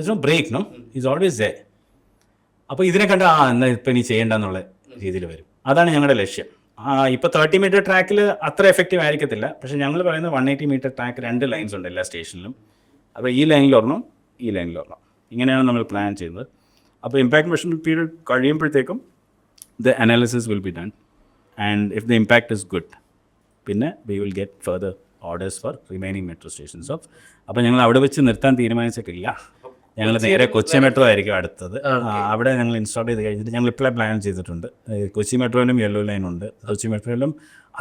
no break no is always they. അപ്പോൾ ഇതിനെ കണ്ട് എന്നാൽ ഇപ്പം ഇനി ചെയ്യേണ്ടെന്നുള്ള രീതിയിൽ വരും. അതാണ് ഞങ്ങളുടെ ലക്ഷ്യം. ഇപ്പോൾ 30 മീറ്റർ ട്രാക്കിൽ അത്ര എഫക്റ്റീവ് ആയിരിക്കത്തില്ല. പക്ഷേ ഞങ്ങൾ പറയുന്നത് 180 മീറ്റർ ട്രാക്ക് 2 ലൈൻസ് ഉണ്ട് എല്ലാ സ്റ്റേഷനിലും. അപ്പോൾ ഈ ലൈനിൽ ഒരെണ്ണം, ഈ ലൈനിൽ ഒരെണ്ണം, ഇങ്ങനെയാണ് നമ്മൾ പ്ലാൻ ചെയ്യുന്നത്. അപ്പോൾ ഇമ്പാക്ട് മെഷർമെൻറ്റ് പീരീഡ് കഴിയുമ്പോഴത്തേക്കും the analysis will be done and if the impact is good പിന്നെ we will get further orders for remaining metro stations of. അപ്പോൾ ഞങ്ങൾ അവിടെ വെച്ച് നിർത്താൻ തീരുമാനിച്ചിട്ടില്ല. ഞങ്ങൾ നേരെ കൊച്ചി മെട്രോ ആയിരിക്കും അടുത്തത്. അവിടെ ഞങ്ങൾ ഇൻസ്റ്റാൾ ചെയ്ത് കഴിഞ്ഞിട്ട് ഞങ്ങൾ ഇപ്പോഴേ പ്ലാൻ ചെയ്തിട്ടുണ്ട്. കൊച്ചി മെട്രോയിലും യെല്ലോ ലൈൻ ഉണ്ട്. കൊച്ചി മെട്രോയിലും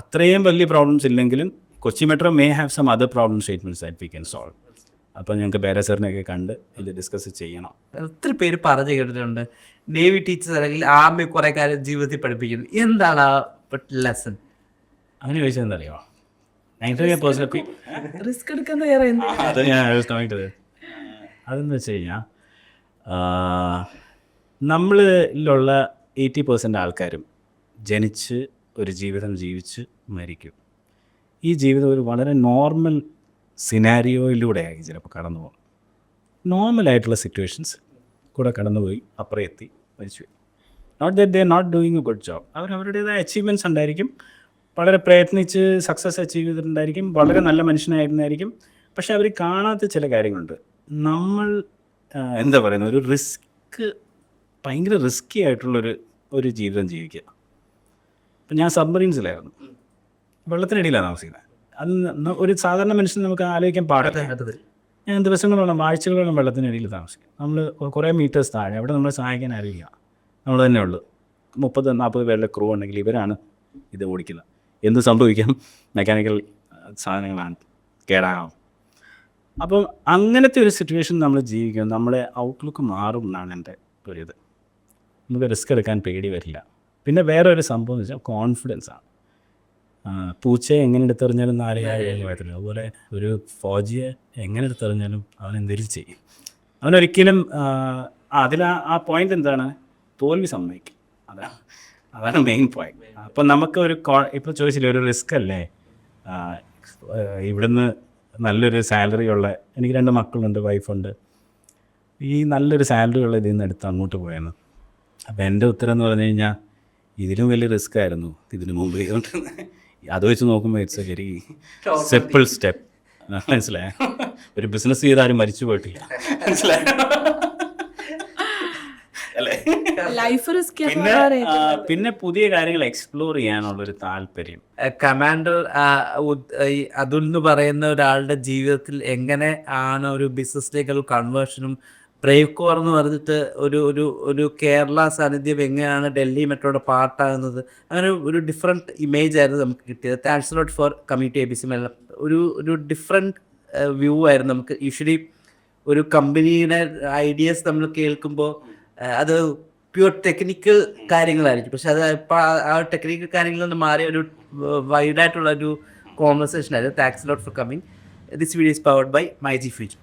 അത്രയും വലിയ പ്രോബ്ലംസ് ഇല്ലെങ്കിലും Kochi metro may have some other problem statements that we can solve. അപ്പോൾ ഞങ്ങൾക്ക് ബേര സാറിനെയൊക്കെ കണ്ട് ഇത് ഡിസ്കസ് ചെയ്യണം. ഒത്തിരി പേര് പറഞ്ഞു കേട്ടിട്ടുണ്ട് നേവി ടീച്ചേഴ്സ് അല്ലെങ്കിൽ ആർമി കുറെ കാര്യം ജീവിതത്തിൽ പഠിപ്പിക്കുന്നു. എന്താണ് ആ ലെസൺ? അങ്ങനെ ചോദിച്ചാൽ എന്താ അറിയോ, 95% റിസ്ക് എടുക്കാൻ തയ്യാറായിരുന്നു. അത് ഞാൻ അതെന്ന് വെച്ച് കഴിഞ്ഞാൽ നമ്മളിലുള്ള 80% ആൾക്കാരും ജനിച്ച് ഒരു ജീവിതം ജീവിച്ച് മരിക്കും. ഈ ജീവിതം ഒരു വളരെ നോർമൽ സിനാരിയോയിലൂടെയായി ചിലപ്പോൾ കടന്നു പോകും. നോർമലായിട്ടുള്ള സിറ്റുവേഷൻസ് കൂടെ കടന്നുപോയി അപ്പുറം എത്തി മരിച്ചു. Not that they are not doing a good job. അവരവരുടേതായ അച്ചീവ്മെൻറ്റ്സ് ഉണ്ടായിരിക്കും, വളരെ പ്രയത്നിച്ച് സക്സസ് അച്ചീവ് ചെയ്തിട്ടുണ്ടായിരിക്കും, വളരെ നല്ല മനുഷ്യനായിരുന്നായിരിക്കും. പക്ഷെ അവർ കാണാത്ത ചില കാര്യങ്ങളുണ്ട്. നമ്മൾ എന്താ പറയുന്നത്, ഒരു ഭയങ്കര റിസ്ക്കി ആയിട്ടുള്ളൊരു ജീവിതം ജീവിക്കുക. ഇപ്പം ഞാൻ സബ്മറീൻസിലായിരുന്നു, വെള്ളത്തിനടിയിലാണ് താമസിക്കുന്നത്. അത് ഒരു സാധാരണ മനുഷ്യന് നമുക്ക് ആലോചിക്കാൻ പാടില്ല. ഞാൻ ദിവസങ്ങളോളം ആഴ്ചകളോളം വെള്ളത്തിനടിയിൽ താമസിക്കും. നമ്മൾ കുറേ മീറ്റേഴ്സ് താഴെ, അവിടെ നമ്മളെ സഹായിക്കാൻ ആരോഗ്യ നമ്മൾ തന്നെ ഉള്ളൂ. 30-40 പേരുടെ ക്രൂ ഉണ്ടെങ്കിൽ ഇവരാണ് ഇത് ഓടിക്കുന്നത്. എന്ത് സംഭവിക്കാം, മെക്കാനിക്കൽ സാധനങ്ങളാണ്, കേടാകാം. അപ്പം അങ്ങനത്തെ ഒരു സിറ്റുവേഷൻ നമ്മൾ ജീവിക്കും. നമ്മുടെ ഔട്ട്ലുക്ക് മാറും എന്നാണ് എൻ്റെ ഒരിത്. നമുക്ക് റിസ്ക് എടുക്കാൻ പേടി വരില്ല. പിന്നെ വേറെ ഒരു സംഭവം എന്ന് വെച്ചാൽ കോൺഫിഡൻസാണ്. പൂച്ചയെ എങ്ങനെ എടുത്തെറിഞ്ഞാലും 4 വയറ്റില്ല. അതുപോലെ ഒരു ഫൗജിയെ എങ്ങനെ എടുത്തെറിഞ്ഞാലും അവൻ എന്തെങ്കിലും ചെയ്യും. അവനൊരിക്കലും ആ പോയിന്റ് എന്താണ്, തോൽവി സമ്മതിക്കും. അതാണ് മെയിൻ പോയിന്റ്. അപ്പം നമുക്ക് ഇപ്പോൾ ചോദിച്ചില്ലേ, ഒരു റിസ്ക് അല്ലേ ഇവിടുന്ന് നല്ലൊരു സാലറി ഉള്ള, എനിക്ക് 2 മക്കളുണ്ട്, വൈഫുണ്ട്, ഈ നല്ലൊരു സാലറി ഉള്ള ഇതിൽ നിന്ന് എടുത്ത് അങ്ങോട്ട് പോയെന്ന്. അപ്പം എൻ്റെ ഉത്തരം എന്ന് പറഞ്ഞു കഴിഞ്ഞാൽ ഇതിലും വലിയ റിസ്ക് ആയിരുന്നു ഇതിനു മുമ്പ് ചെയ്തുകൊണ്ട്. അത് വെച്ച് നോക്കുമ്പോൾ it's A very simple step. മനസ്സിലായ, ഒരു ബിസിനസ് ചെയ്താലും മരിച്ചു പോയിട്ടില്ല. മനസ്സിലായ അല്ലേ? പിന്നെ പുതിയ കാര്യങ്ങൾ എക്സ്പ്ലോർ ചെയ്യാനുള്ളൊരു താല്പര്യം. കമാൻഡർ അതുൽ എന്ന് പറയുന്ന ഒരാളുടെ ജീവിതത്തിൽ എങ്ങനെ ആണ് ഒരു ബിസിനസ്സിലേക്കുള്ള കൺവേർഷനും, ബ്രേവ് കോർ എന്ന് പറഞ്ഞിട്ട് ഒരു കേരള സാന്നിധ്യം എങ്ങനെയാണ് ഡൽഹി മെട്രോയുടെ പാർട്ടാകുന്നത്, അങ്ങനെ ഒരു ഡിഫറെൻറ്റ് ഇമേജ് ആയിരുന്നു നമുക്ക് കിട്ടിയത്. Thanks lot for coming to ABC Malayalam. ഒരു ഡിഫറെൻറ്റ് വ്യൂ ആയിരുന്നു. നമുക്ക് യൂഷ്വലി ഒരു കമ്പനിയുടെ ഐഡിയാസ് നമ്മൾ കേൾക്കുമ്പോൾ അത് പ്യൂർ ടെക്നിക്കൽ കാര്യങ്ങളായിരിക്കും. പക്ഷെ അത് ഇപ്പോൾ ആ ടെക്നിക്കൽ കാര്യങ്ങളിൽ നിന്ന് മാറി ഒരു വൈഡായിട്ടുള്ള ഒരു കോൺവെർസേഷൻ ആയിരുന്നു. Thanks lot for coming. This video is powered by myG future.